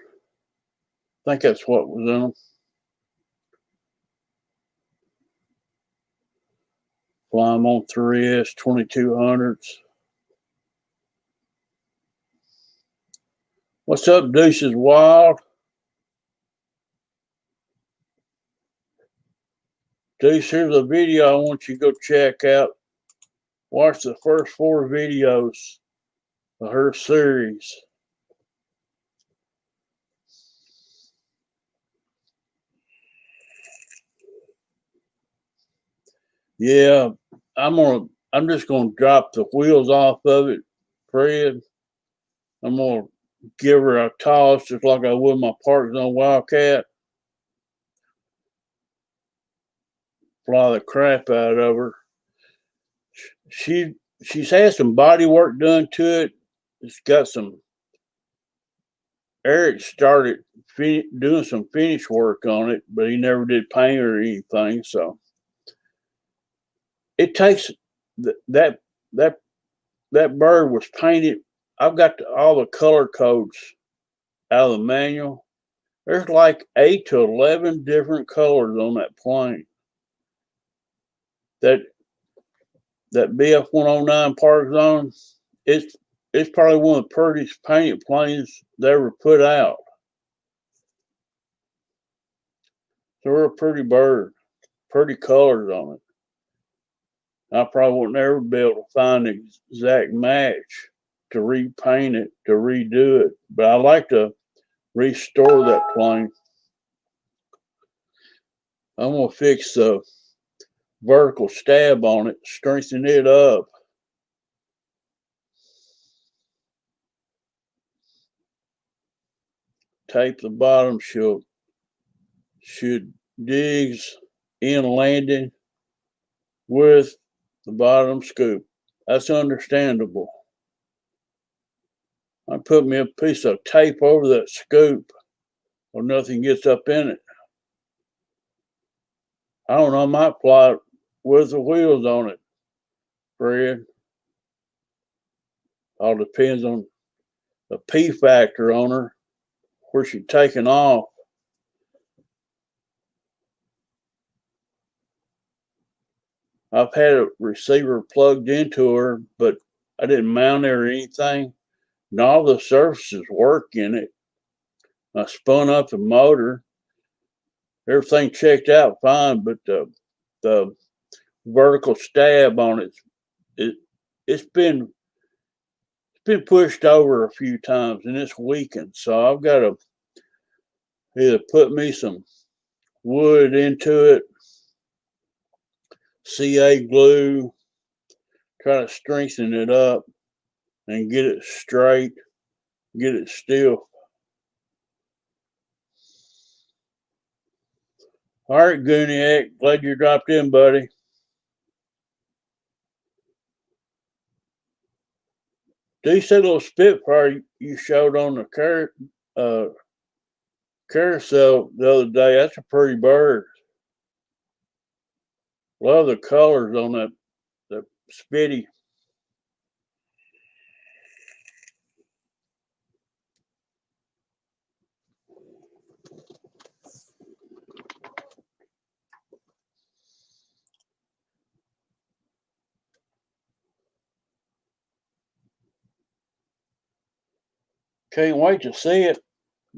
I think that's what was in them. Fly them on 3S 2200s. What's up, Deuces Wild? Deuce, here's a video I want you to go check out. Watch the first 4 videos of her series. Yeah, I'm just gonna drop the wheels off of it, Fred. I'm gonna give her a toss just like I would my park zone Wildcat. Fly the crap out of her. She's had some body work done to it. It's got some. Eric started doing some finish work on it, but he never did paint or anything. So it takes that bird was painted. I've got all the color codes out of the manual. There's like 8 to 11 different colors on that plane. That BF 109 Park Zone, it's probably one of the prettiest painted planes they ever put out. They're a pretty bird, pretty colors on it. I probably wouldn't ever be able to find the exact match to repaint it, to redo it. But I like to restore that plane. I'm gonna fix the vertical stab on it, strengthen it up. Tape the bottom should digs in landing with the bottom scoop. That's understandable. I put me a piece of tape over that scoop or nothing gets up in it. I don't know, I might fly it with the wheels on it, Fred. All depends on the P factor on her, where she's taking off. I've had a receiver plugged into her, but I didn't mount it or anything. And all the surfaces work in it. I spun up the motor. Everything checked out fine, but the vertical stab on it's been been pushed over a few times and it's weakened. So I've got to either put me some wood into it, CA glue, try to strengthen it up and get it straight, get it stiff. All right, Gooniac, glad you dropped in, buddy. Decent little Spitfire you showed on the carousel the other day. That's a pretty bird. Love the colors on the Spitty. Can't wait to see it,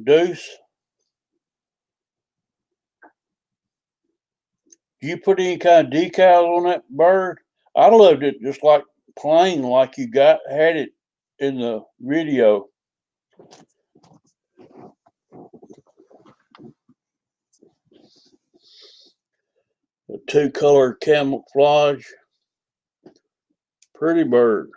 Deuce. Do you put any kind of decals on that bird? I loved it just like plain, like you had it in the video. The two-color camouflage. Pretty bird.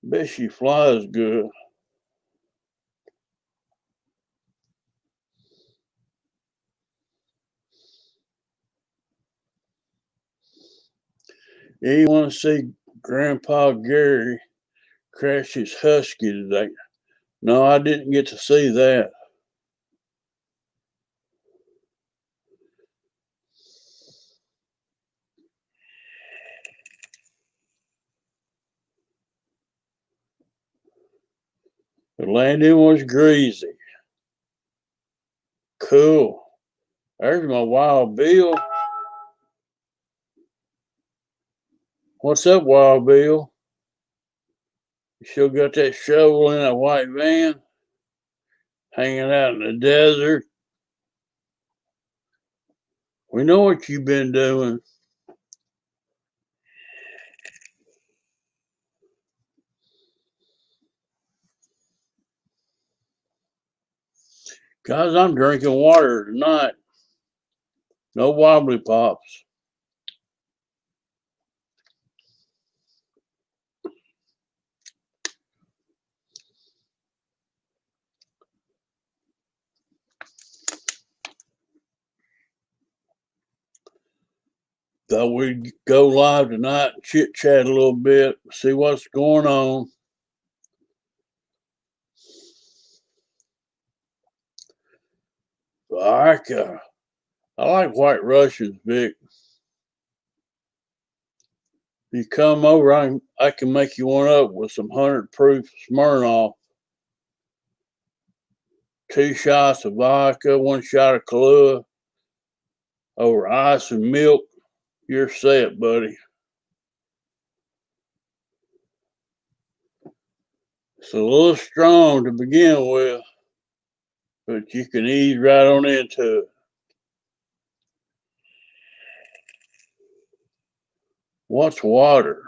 Bet she flies good. You want to see Grandpa Gary crash his husky today? No, I didn't get to see that. The landing was greasy. Cool. There's my Wild Bill. What's up, Wild Bill? You still got that shovel in a white van? Hanging out in the desert? We know what you've been doing. Guys, I'm drinking water tonight. No wobbly pops. Thought we'd go live tonight and chit chat a little bit, see what's going on. I like White Russians, Vic. If you come over, I can make you one up with some 100 proof Smirnoff. 2 shots of vodka, 1 shot of Kahlua, over ice and milk. You're set, buddy. It's a little strong to begin with, but you can ease right on into it. What's water?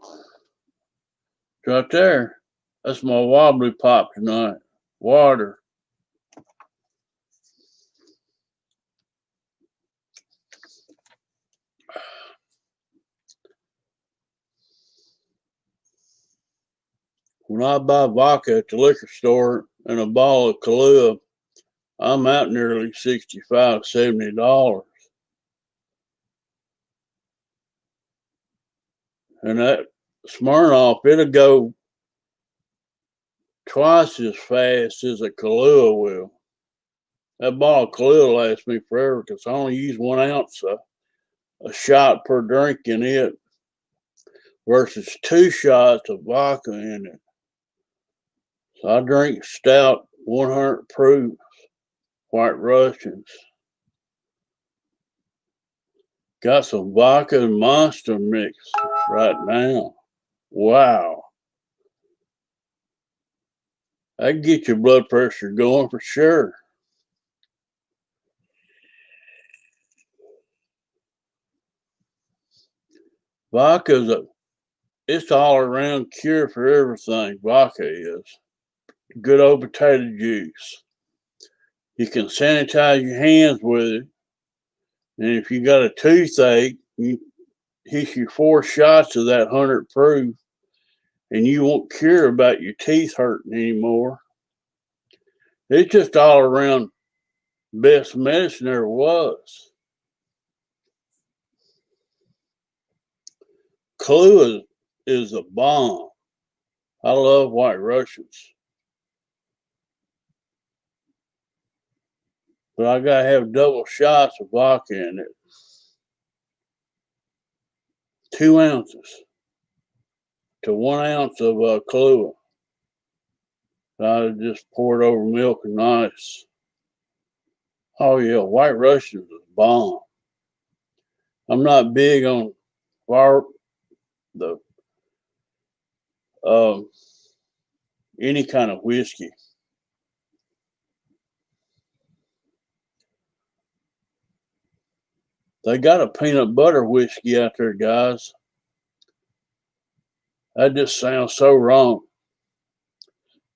It's right there. That's my wobbly pop tonight. Water. When I buy vodka at the liquor store and a bottle of Kahlua, I'm out nearly $65, $70. And that Smirnoff, it'll go twice as fast as a Kahlua will. That bottle of Kahlua lasts me forever because I only use 1 ounce a shot per drink in it versus 2 shots of vodka in it. So I drink stout 100 proof White Russians. Got some vodka and Monster mix right now. Wow. That can get your blood pressure going for sure. Vodka's it's all around cure for everything. Vodka is. Good old potato juice. You can sanitize your hands with it. And if you got a toothache, you hit your 4 shots of that 100 proof, and you won't care about your teeth hurting anymore. It's just all around best medicine there was. Clue is a bomb. I love White Russians. But I gotta have double shots of vodka in it. 2 ounces to 1 ounce of Kahlua. I just pour it over milk and ice. Oh yeah, White Russians is bomb. I'm not big on the any kind of whiskey. They got a peanut butter whiskey out there, guys. That just sounds so wrong.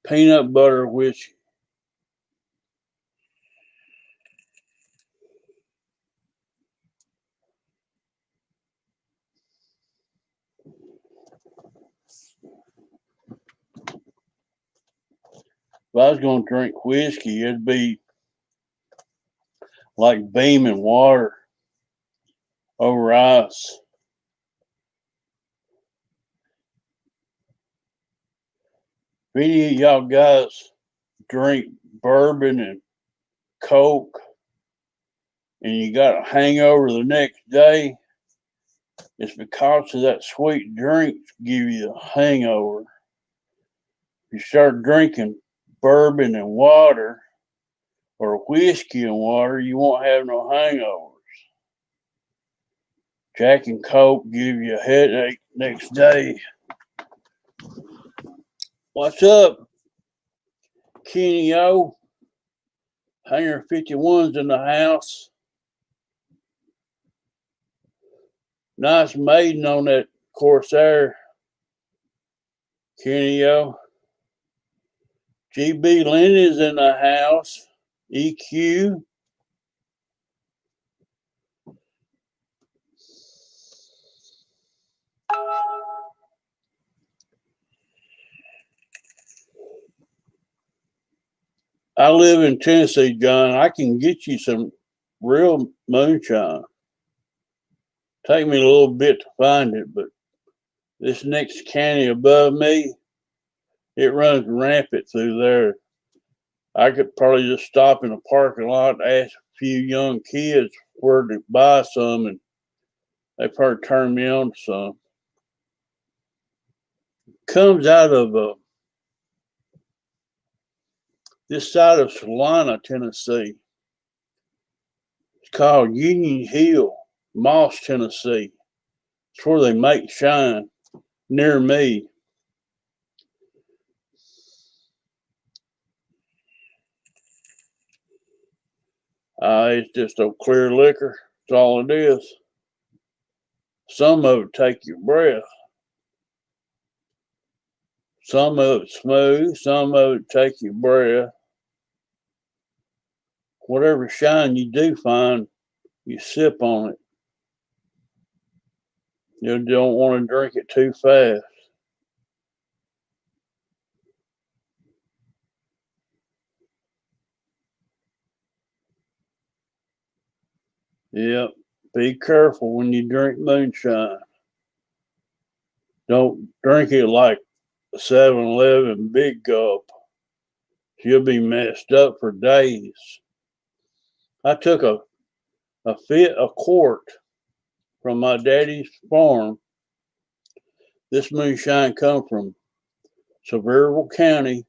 Peanut butter whiskey. If I was going to drink whiskey, it'd be like beaming water over ice. If any of y'all guys drink bourbon and Coke and you got a hangover the next day, it's because of that sweet drink give you a hangover. If you start drinking bourbon and water or whiskey and water, you won't have no hangovers. Jack and Coke give you a headache next day. What's up, Kenny O? Hangar 51's in the house. Nice maiden on that Corsair, Kenny O. GB Lynn is in the house. EQ. I live in Tennessee, John. I can get you some real moonshine. Take me a little bit to find it, but this next county above me, it runs rampant through there. I could probably just stop in a parking lot and ask a few young kids where to buy some, and they probably turn me on to some. Comes out of this side of Salina, Tennessee. It's called Union Hill, Moss, Tennessee. It's where they make shine, near me. It's just a clear liquor. That's all it is. Some of it take your breath. Some of it smooth. Some of it take your breath. Whatever shine you do find, you sip on it. You don't want to drink it too fast. Yep. Be careful when you drink moonshine. Don't drink it like a 7-Eleven big gulp. You'll be messed up for days. I took a quart from my daddy's farm. This moonshine come from Sevierville County,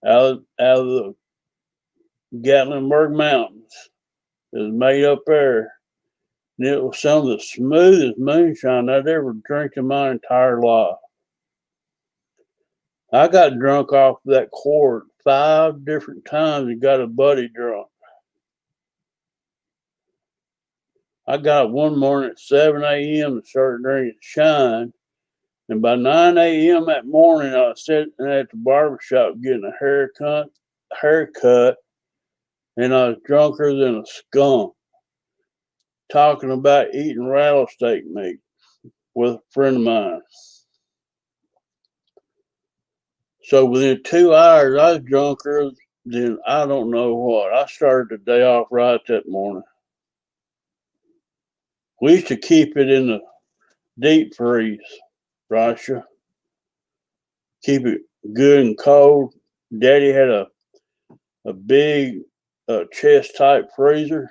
out of the Gatlinburg Mountains. It was made up there. And it was some of the smoothest moonshine I'd ever drank in my entire life. I got drunk off that quart 5 different times and got a buddy drunk. I got up one morning at 7 a.m. and started drinking Shine. And by 9 a.m. that morning, I was sitting at the barbershop getting a haircut, and I was drunker than a skunk, talking about eating rattlesnake meat with a friend of mine. So within 2 hours, I was drunker than I don't know what. I started the day off right that morning. We used to keep it in the deep freeze, Rasha. Keep it good and cold. Daddy had a big chest type freezer.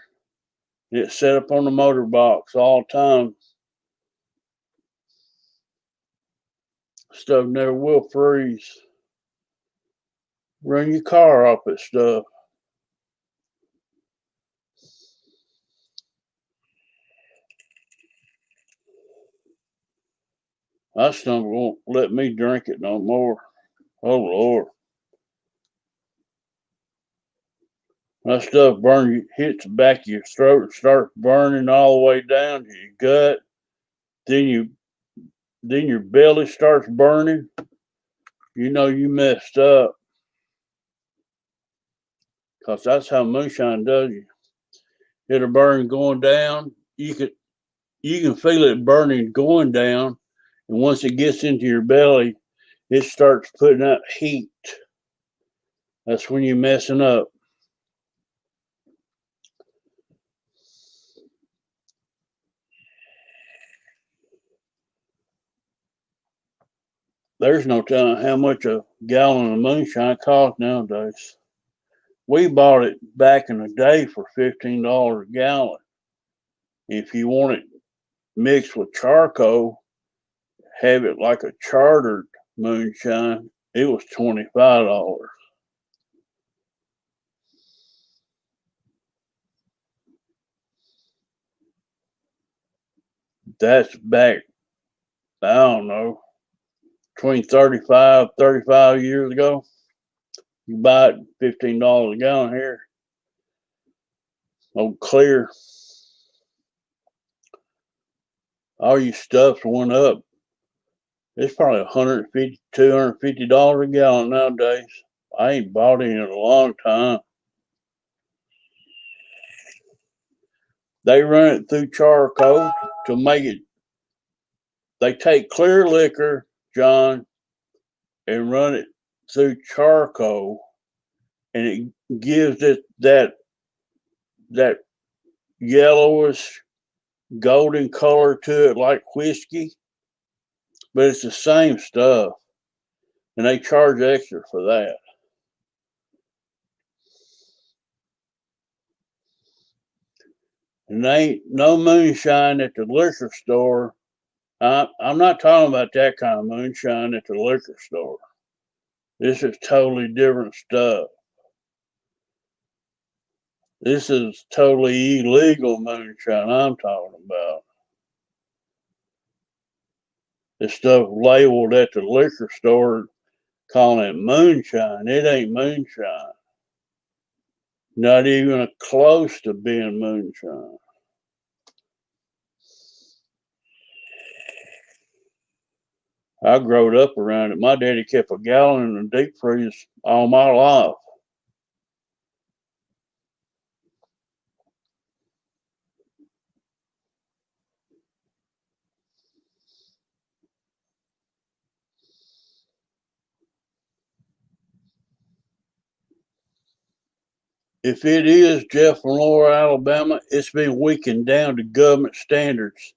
It set up on the motor box all the time. Stuff never will freeze. Run your car off that stuff. My stomach won't let me drink it no more. Oh Lord. That stuff hits the back of your throat and starts burning all the way down to your gut. Then your belly starts burning. You know you messed up. Cause that's how moonshine does you. It'll burn going down. You can feel it burning going down, and once it gets into your belly, it starts putting out heat. That's when you're messing up. There's no telling how much a gallon of moonshine costs nowadays. We bought it back in the day for $15 a gallon. If you want it mixed with charcoal, have it like a chartered moonshine, it was $25. That's back, I don't know, between 35 years ago. You buy it $15 a gallon here. Oh, clear. All your stuff's went up. It's probably $150, $250 a gallon nowadays. I ain't bought any in a long time. They run it through charcoal to make it. They take clear liquor, John, and run it through charcoal, and it gives it that yellowish golden color to it like whiskey, but it's the same stuff, and they charge extra for that. And there ain't no moonshine at the liquor store. I'm not talking about that kind of moonshine at the liquor store. This is totally different stuff. This is totally illegal moonshine I'm talking about. This stuff labeled at the liquor store calling it moonshine. It ain't moonshine. Not even close to being moonshine. I growed up around it. My daddy kept a gallon in the deep freeze all my life. If it is Jeff and Laura, Alabama, it's been weakened down to government standards.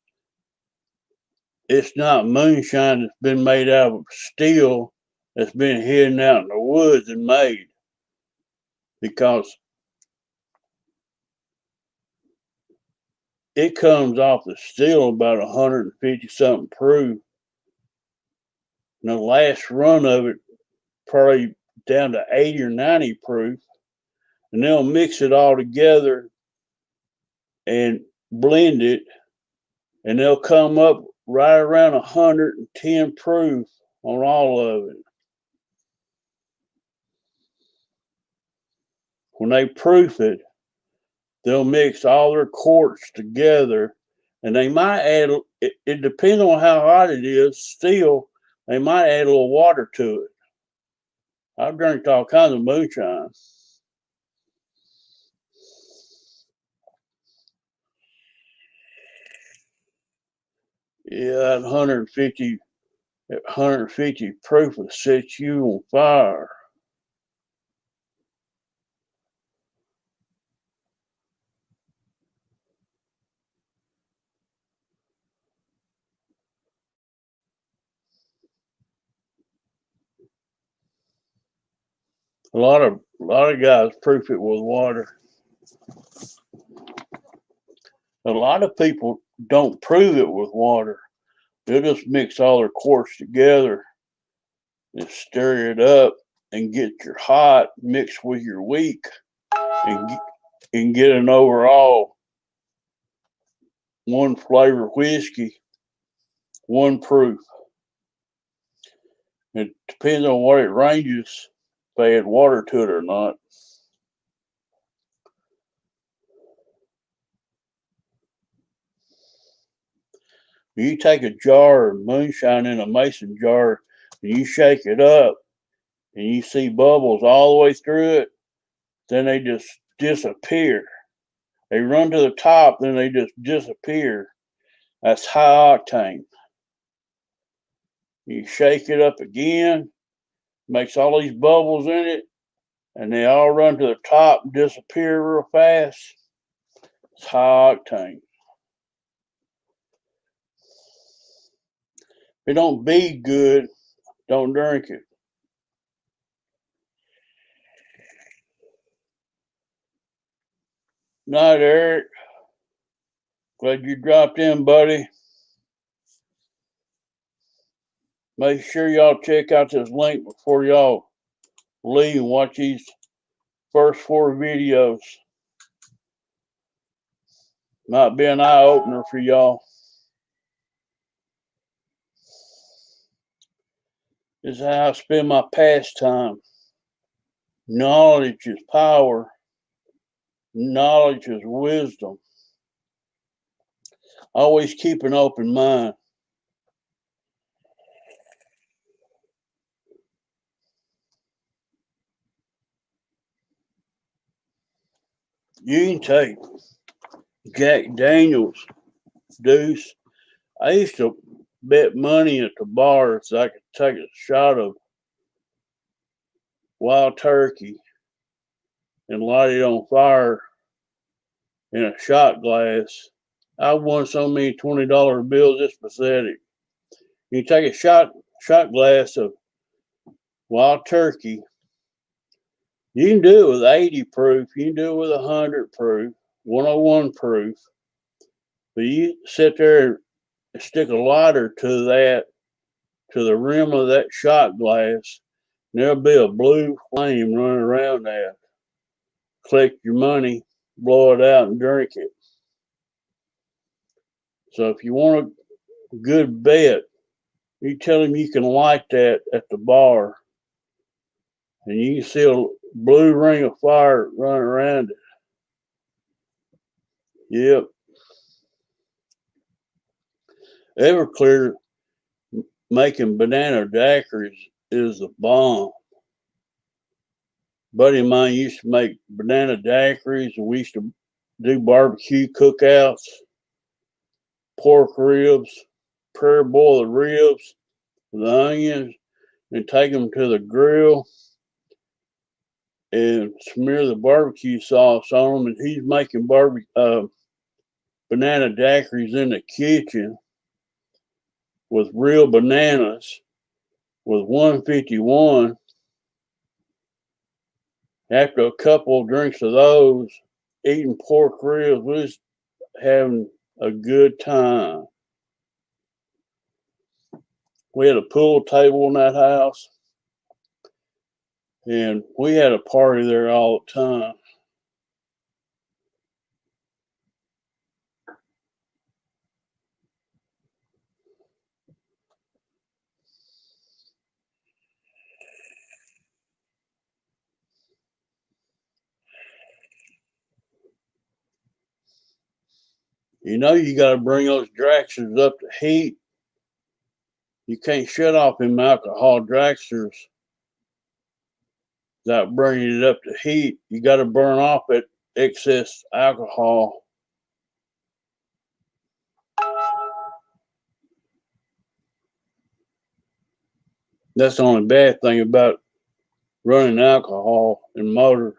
It's not moonshine that's been made out of steel that's been hidden out in the woods and made. Because it comes off the steel about 150 something proof. And the last run of it probably down to 80 or 90 proof. And they'll mix it all together and blend it, and they'll come up right around 110 proof on all of it. When they proof it, they'll mix all their quartz together, and they might add, it depends on how hot it is, still, they might add a little water to it. I've drank all kinds of moonshine. Yeah, that 150 proof will set you on fire. A lot of guys proof it with water. A lot of people don't proof it with water. They'll just mix all their quartz together and stir it up and get your hot mixed with your weak and get an overall one flavor whiskey, one proof. It depends on what it ranges, if they add water to it or not. You take a jar of moonshine in a mason jar and you shake it up and you see bubbles all the way through it, then they just disappear. They run to the top, then they just disappear. That's high octane. You shake it up again, makes all these bubbles in it, and they all run to the top and disappear real fast. It's high octane. If it don't be good, don't drink it. Night, Eric. Glad you dropped in, buddy. Make sure y'all check out this link before y'all leave and watch these first 4 videos. Might be an eye opener for y'all. This is how I spend my pastime. Knowledge is power. Knowledge is wisdom. Always keep an open mind. You can take Jack Daniels, Deuce. I used to bet money at the bar so I could take a shot of wild turkey and light it on fire in a shot glass. I won so many $20 bills, it's pathetic. You take a shot glass of wild turkey. You can do it with 80 proof. You can do it with 100 proof, 101 proof. But you sit there and stick a lighter to the rim of that shot glass, and there'll be a blue flame running around that. Collect your money, blow it out, and drink it. So if you want a good bet, you tell them you can light that at the bar, and you can see a blue ring of fire running around it. Yep. Everclear making banana daiquiris is the bomb. A buddy of mine used to make banana daiquiris, and we used to do barbecue cookouts, pork ribs, prairie boil the ribs with onions, and take them to the grill and smear the barbecue sauce on them. And he's making banana daiquiris in the kitchen with real bananas with 151. After a couple of drinks of those, eating pork ribs, we was having a good time. We had a pool table in that house, and we had a party there all the time. You know you got to bring those dragsters up to heat. You can't shut off them alcohol dragsters without bringing it up to heat. You got to burn off that excess alcohol. That's the only bad thing about running alcohol in motors.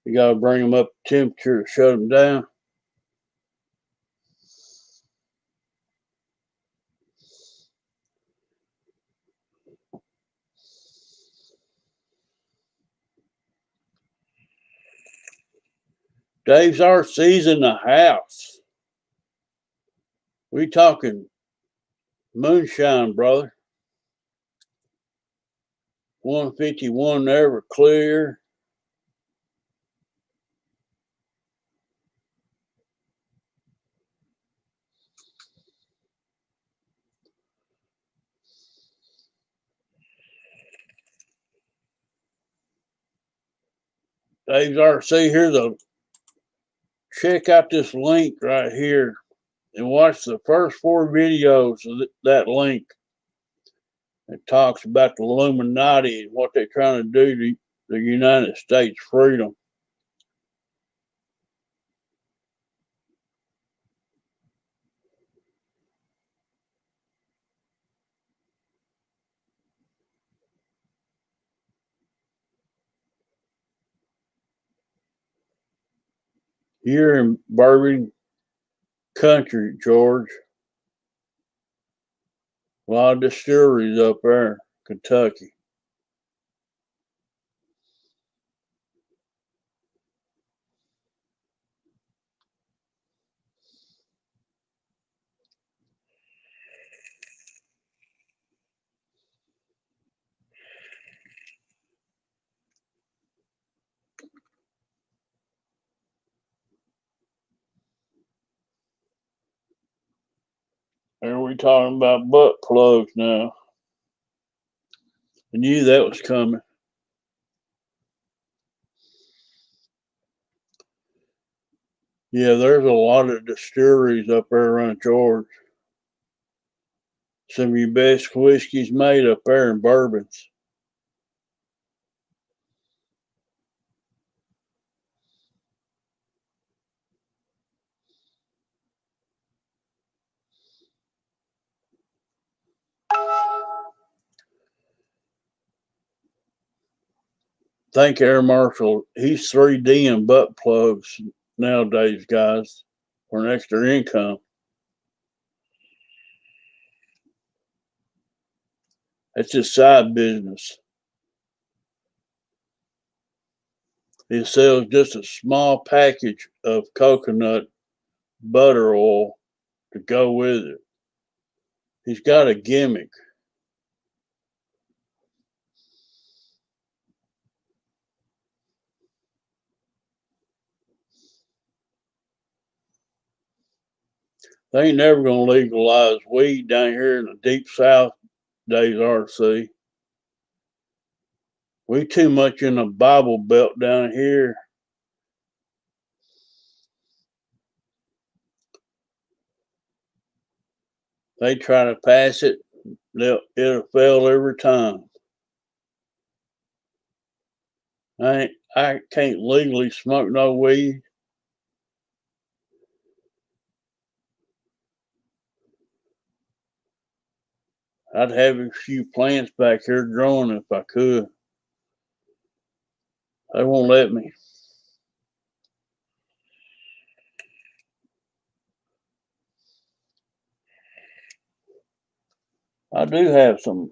You got to bring them up to temperature to shut them down. Dave's RC's in the house. We talking moonshine, brother. 151 Everclear. Dave's RC. Here's a check out this link right here and watch the first 4 videos of that link. It talks about the Illuminati and what they're trying to do to the United States freedom. Here in Bourbon Country, George, a lot of distilleries up there, Kentucky. And we talking about butt plugs now. I knew that was coming. Yeah, there's a lot of distilleries up there around George. Some of your best whiskeys made up there in bourbons. Think Air Marshal, he's 3D in butt plugs nowadays, guys, for an extra income. That's his side business. He sells just a small package of coconut butter oil to go with it. He's got a gimmick. They ain't never gonna legalize weed down here in the deep south, Dave's RC. We too much in the Bible Belt down here. They try to pass it, it'll fail every time. I can't legally smoke no weed. I'd have a few plants back here growing if I could. They won't let me. I do have some.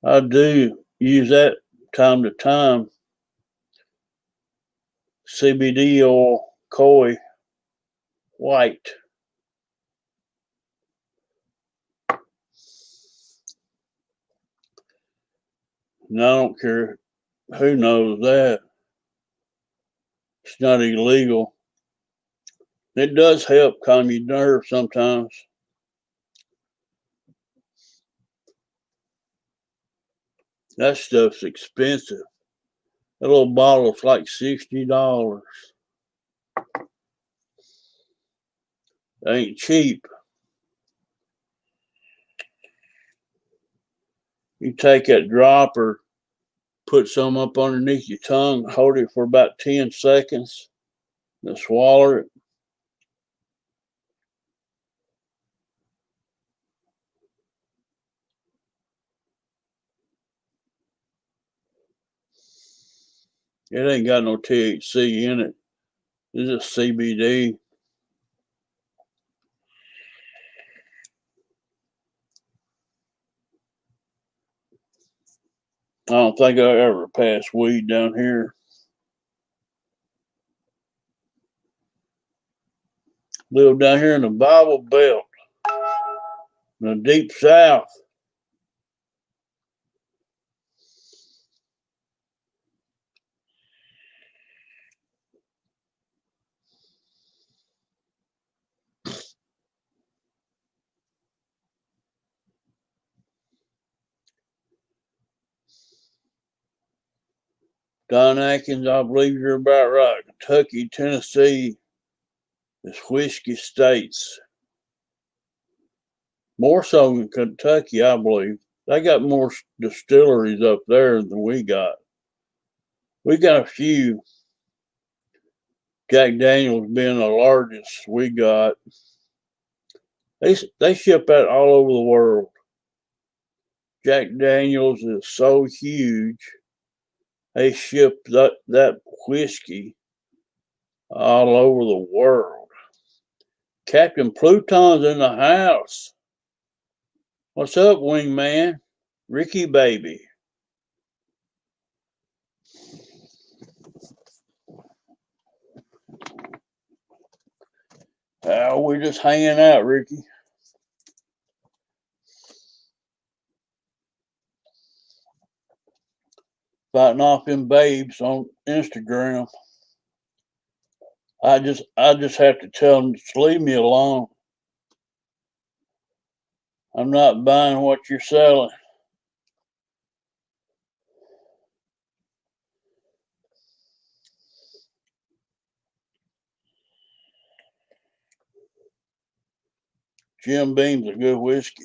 I do use that time to time. CBD oil, Koi, white. And I don't care who knows that. It's not illegal. It does help calm your nerves sometimes. That stuff's expensive. That little bottle's like $60. Ain't cheap. You take that dropper, put some up underneath your tongue, hold it for about 10 seconds, then swallow it. It ain't got no THC in it. It's just CBD. I don't think I ever passed weed down here. Live down here in the Bible Belt, in the deep South. Don Atkins, I believe you're about right. Kentucky, Tennessee is whiskey states. More so than Kentucky, I believe. They got more distilleries up there than we got. We got a few. Jack Daniels being the largest we got. They ship that all over the world. Jack Daniels is so huge. They ship that whiskey all over the world. Captain Pluton's in the house. What's up, wingman? Ricky baby. We're just hanging out, Ricky. Fighting off them babes on Instagram. I just have to tell them to leave me alone. I'm not buying what you're selling. Jim Beam's a good whiskey.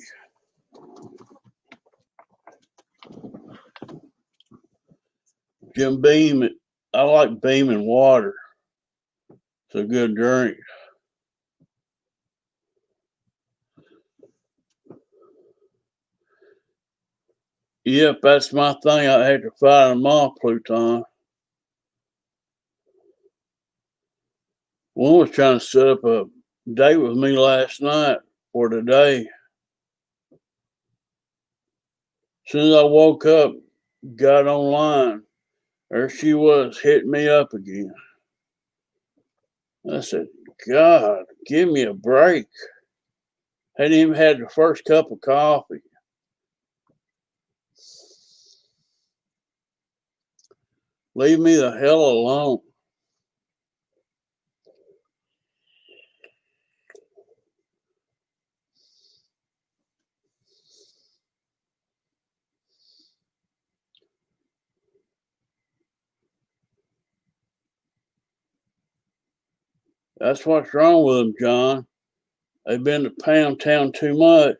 Jim Beam, I like Beam and water. It's a good drink. Yep, that's my thing. I had to fight them off, Pluton. One was trying to set up a date with me last night or today. As soon as I woke up, got online, there she was hitting me up again. I said, God, give me a break. Hadn't even had the first cup of coffee. Leave me the hell alone. That's what's wrong with them, John. They've been to Pound Town too much.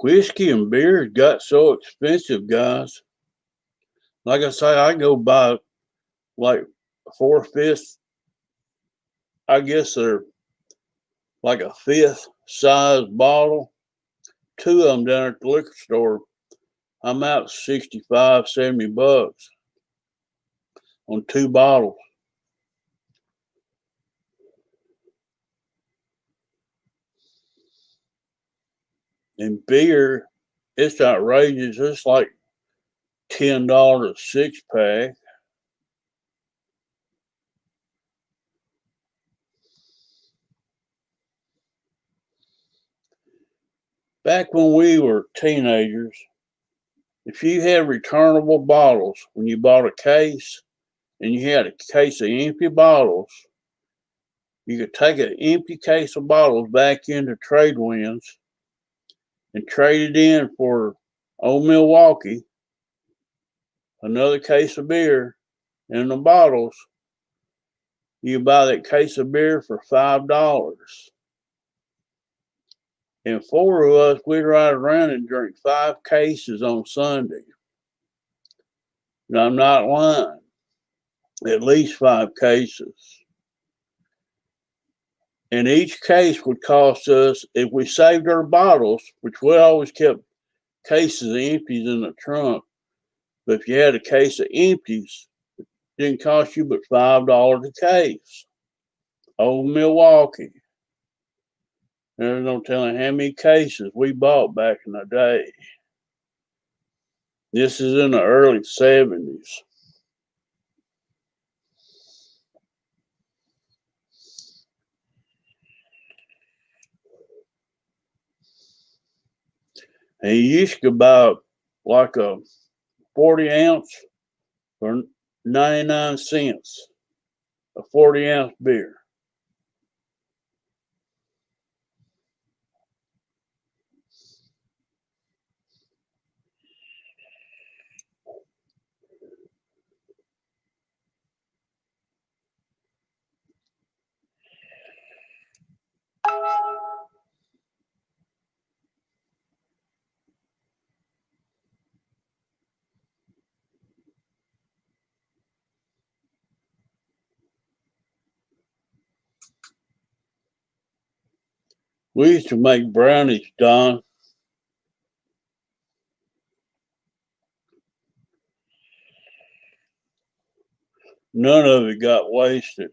Whiskey and beer got so expensive, guys. Like I say, I go buy like 4/5. I guess they're like a fifth size bottle. Two of them down at the liquor store. I'm out $65, $70 on two bottles. And beer, it's outrageous. It's like $10 a 6-pack. Back when we were teenagers, if you had returnable bottles when you bought a case and you had a case of empty bottles, you could take an empty case of bottles back into Trade Winds and trade it in for Old Milwaukee, another case of beer, and the bottles. You buy that case of beer for $5. And four of us, we'd ride around and drink 5 cases on Sunday. And I'm not lying. At least 5 cases. And each case would cost us, if we saved our bottles, which we always kept cases of empties in the trunk, but if you had a case of empties, it didn't cost you but $5 a case. Old Milwaukee. There's no telling how many cases we bought back in the day. This is in the early 70s. And you used to buy like a 40 ounce for 99 cents, a 40-ounce beer. We used to make brownies, Don. None of it got wasted.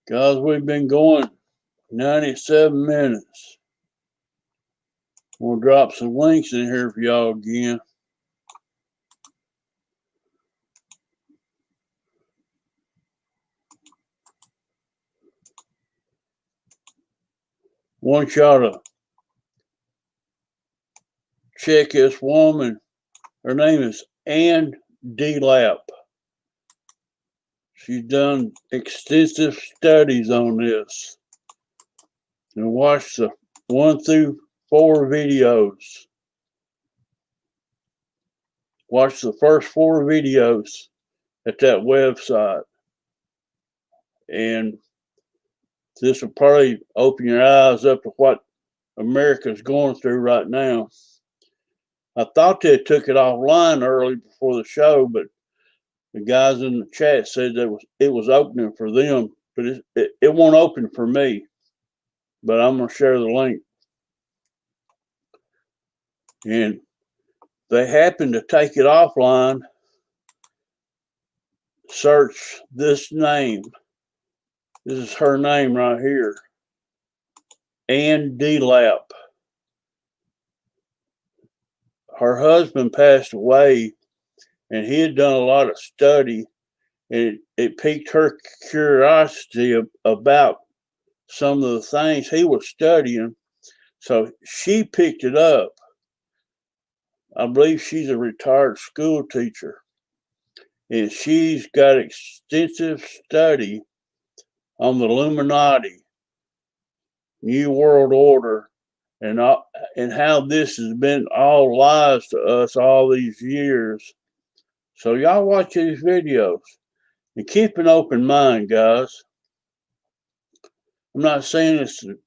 Guys, we've been going 97 minutes. We'll drop some links in here for y'all again. Want y'all to check this woman. Her name is delap. She's done extensive studies on this. And watch the 1 through 4 videos. Watch the first 4 videos at that website. And this will probably open your eyes up to what America's going through right now. I thought they took it offline early before the show, but the guys in the chat said that it was opening for them, but it won't open for me. But I'm going to share the link. And they happen to take it offline. Search this name. This is her name right here. delap. Her husband passed away, and he had done a lot of study, and it piqued her curiosity about some of the things he was studying. So she picked it up. I believe she's a retired school teacher, and she's got extensive study on the Illuminati, New World Order, and how this has been all lies to us all these years. So y'all watch these videos and keep an open mind, guys. I'm not saying it's the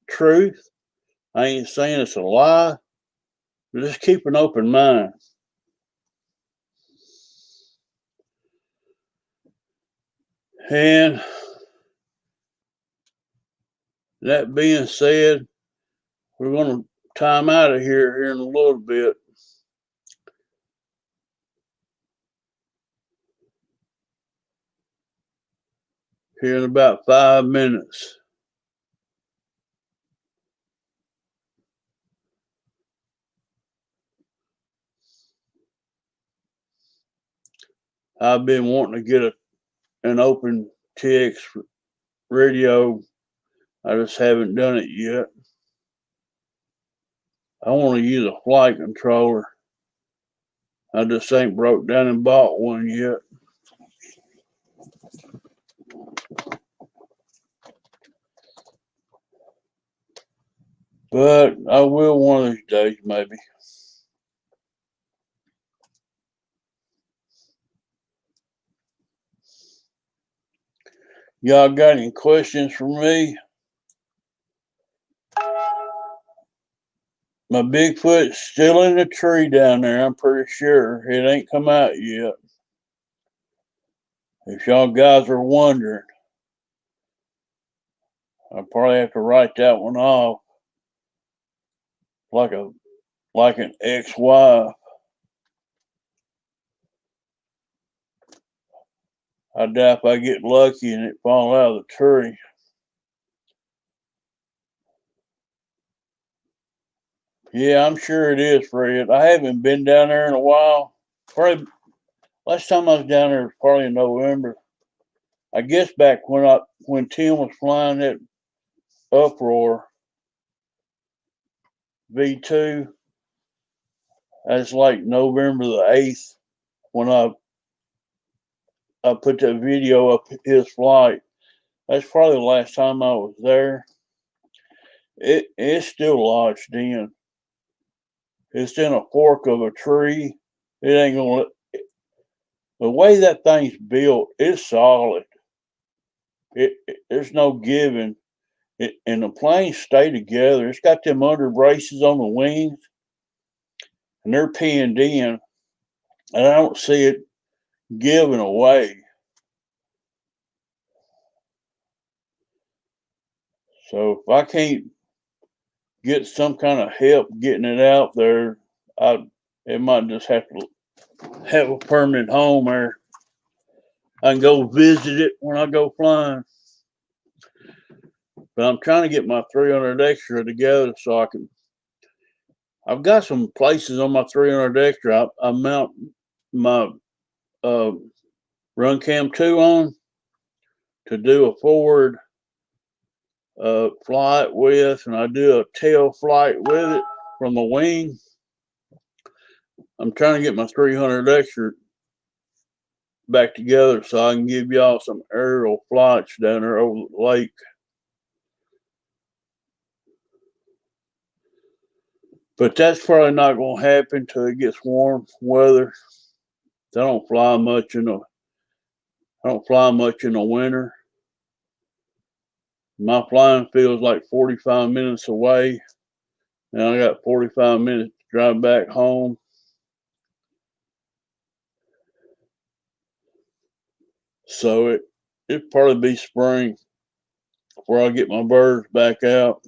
truth. I ain't saying it's a lie. But just keep an open mind. And that being said, we're going to time out of here in a little bit. Here in about 5 minutes. I've been wanting to get an open TX radio. I just haven't done it yet. I want to use a flight controller. I just ain't broke down and bought one yet. But I will one of these days, maybe. Y'all got any questions for me? My Bigfoot's still in the tree down there, I'm pretty sure. It ain't come out yet. If y'all guys are wondering, I'll probably have to write that one off like an ex-wife. I doubt if I get lucky and it fall out of the tree. Yeah, I'm sure it is, Fred. I haven't been down there in a while. Probably last time I was down there was probably in November. I guess back when Tim was flying that Uproar V2. That's like November the 8th when I put that video up his flight. That's probably the last time I was there. It's still lodged in. It's in a fork of a tree. It ain't gonna. The way that thing's built, it's solid. There's no giving. And the planes stay together. It's got them under braces on the wings, and they're pinned in, and I don't see it giving away. So if I can't get some kind of help getting it out there, it might just have to have a permanent home, or I can go visit it when I go flying. But I'm trying to get my 300 extra together so I can. I've got some places on my 300 extra. I mount my Run Cam 2 on to do a forward flight with, and I do a tail flight with it from the wing. I'm trying to get my 300 extra back together so I can give y'all some aerial flights down there over the lake. But that's probably not going to happen till it gets warm weather. I don't fly much in the winter. My flying field's like 45 minutes away, and I got 45 minutes to drive back home. So it'd probably be spring before I get my birds back out.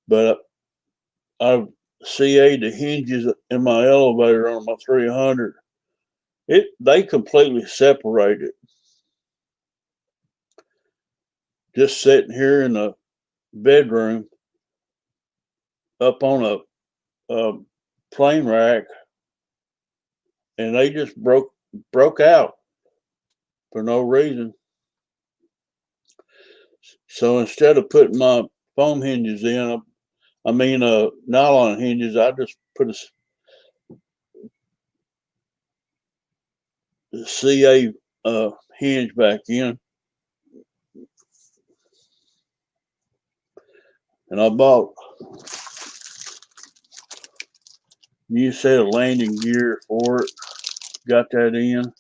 But I've CA'd the hinges in my elevator on my 300. They completely separated. Just sitting here in the bedroom up on a plane rack, and they just broke out for no reason. So instead of putting my foam hinges in, nylon hinges, I just put a CA hinge back in. And I bought new set of landing gear for it. Got that in.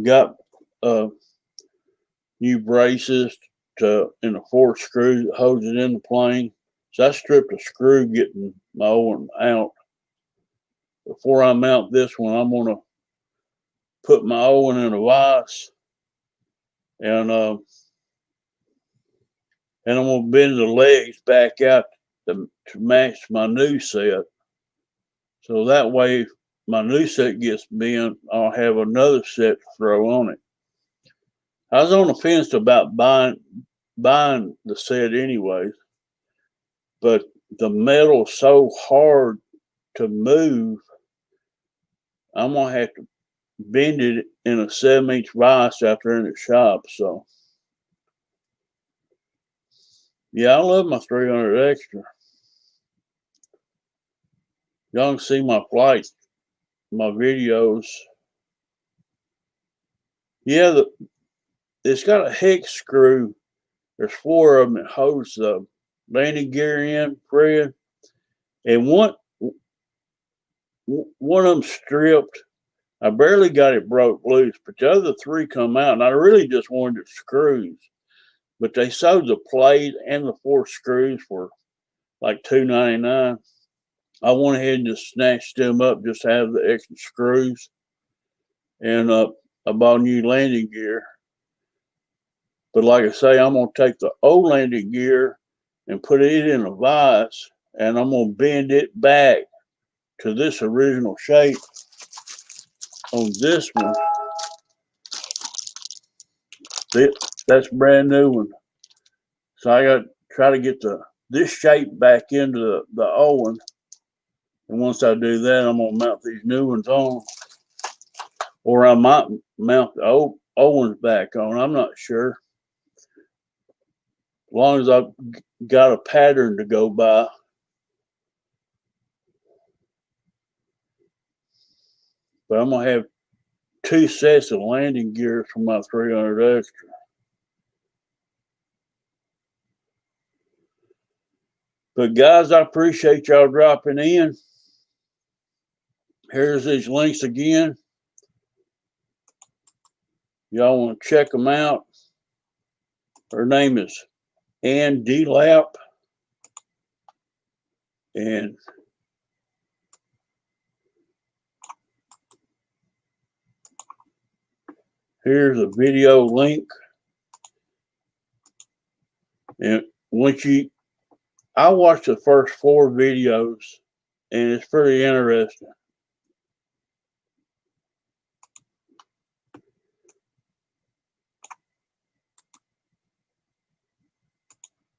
Got new braces and a 4 screw that holds it in the plane. So I stripped a screw getting my old one out. Before I mount this one, I'm gonna put my old one in a vise, and I'm gonna bend the legs back out to match my new set. So that way, if my new set gets bent, I'll have another set to throw on it. I was on the fence about buying the set anyways, but the metal so hard to move, I'm going to have to bend it in a 7-inch vise out there in the shop. So, yeah, I love my 300 extra. Y'all can see my flights, my videos. Yeah, it's got a hex screw. There's 4 of them that holds the landing gear in, Fred. And one of them stripped. I barely got it broke loose, but the other 3 come out, and I really just wanted the screws. But they sold the plate and the 4 screws for like $2.99. I went ahead and just snatched them up just to have the extra screws. And I bought new landing gear. But like I say, I'm going to take the old landing gear and put it in a vise, and I'm going to bend it back to this original shape on this one. That's a brand new one. So I got to try to get this shape back into the old one. And once I do that, I'm going to mount these new ones on. Or I might mount the old ones back on. I'm not sure. As long as I've got a pattern to go by. But I'm going to have 2 sets of landing gears for my 300 extra. But guys, I appreciate y'all dropping in. Here's these links again. Y'all want to check them out. Her name is delap. And here's a video link. And I watched the first 4 videos, and it's pretty interesting.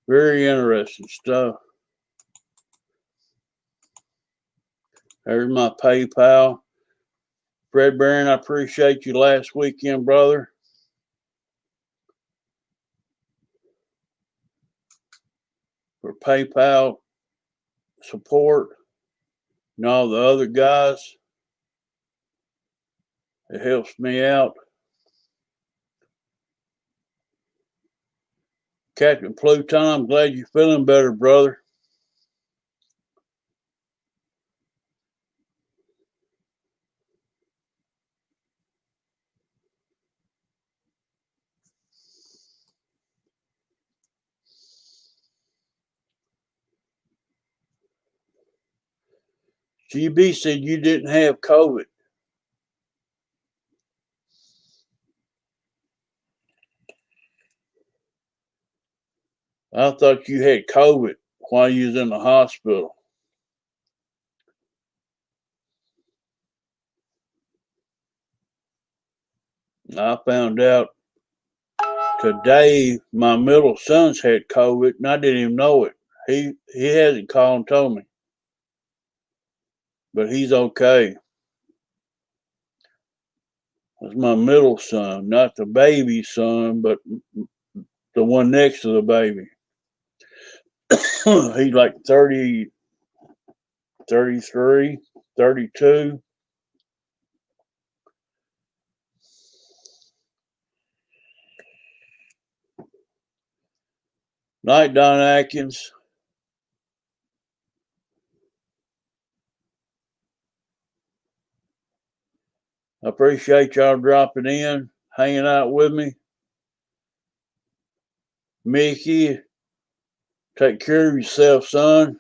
Very interesting stuff. There's my PayPal. Fred Barron, I appreciate you last weekend, brother. For PayPal support. And all the other guys. It helps me out. Captain Pluton, I'm glad you're feeling better, brother. GB said you didn't have COVID. I thought you had COVID while you was in the hospital. I found out today my middle son's had COVID, and I didn't even know it. He hasn't called and told me. But he's okay. That's my middle son, not the baby son, but the one next to the baby. He's like 30, 33, 32. Night, Don Atkins. I appreciate y'all dropping in, hanging out with me. Mickey, take care of yourself, son.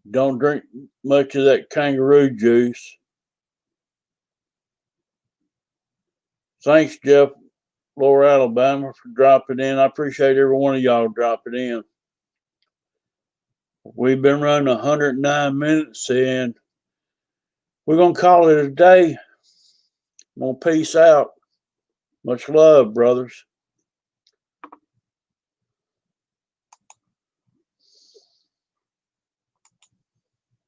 Don't drink much of that kangaroo juice. Thanks, Jeff, Lower Alabama, for dropping in. I appreciate every one of y'all dropping in. We've been running 109 minutes, and we're going to call it a day. I'm going to peace out. Much love, brothers.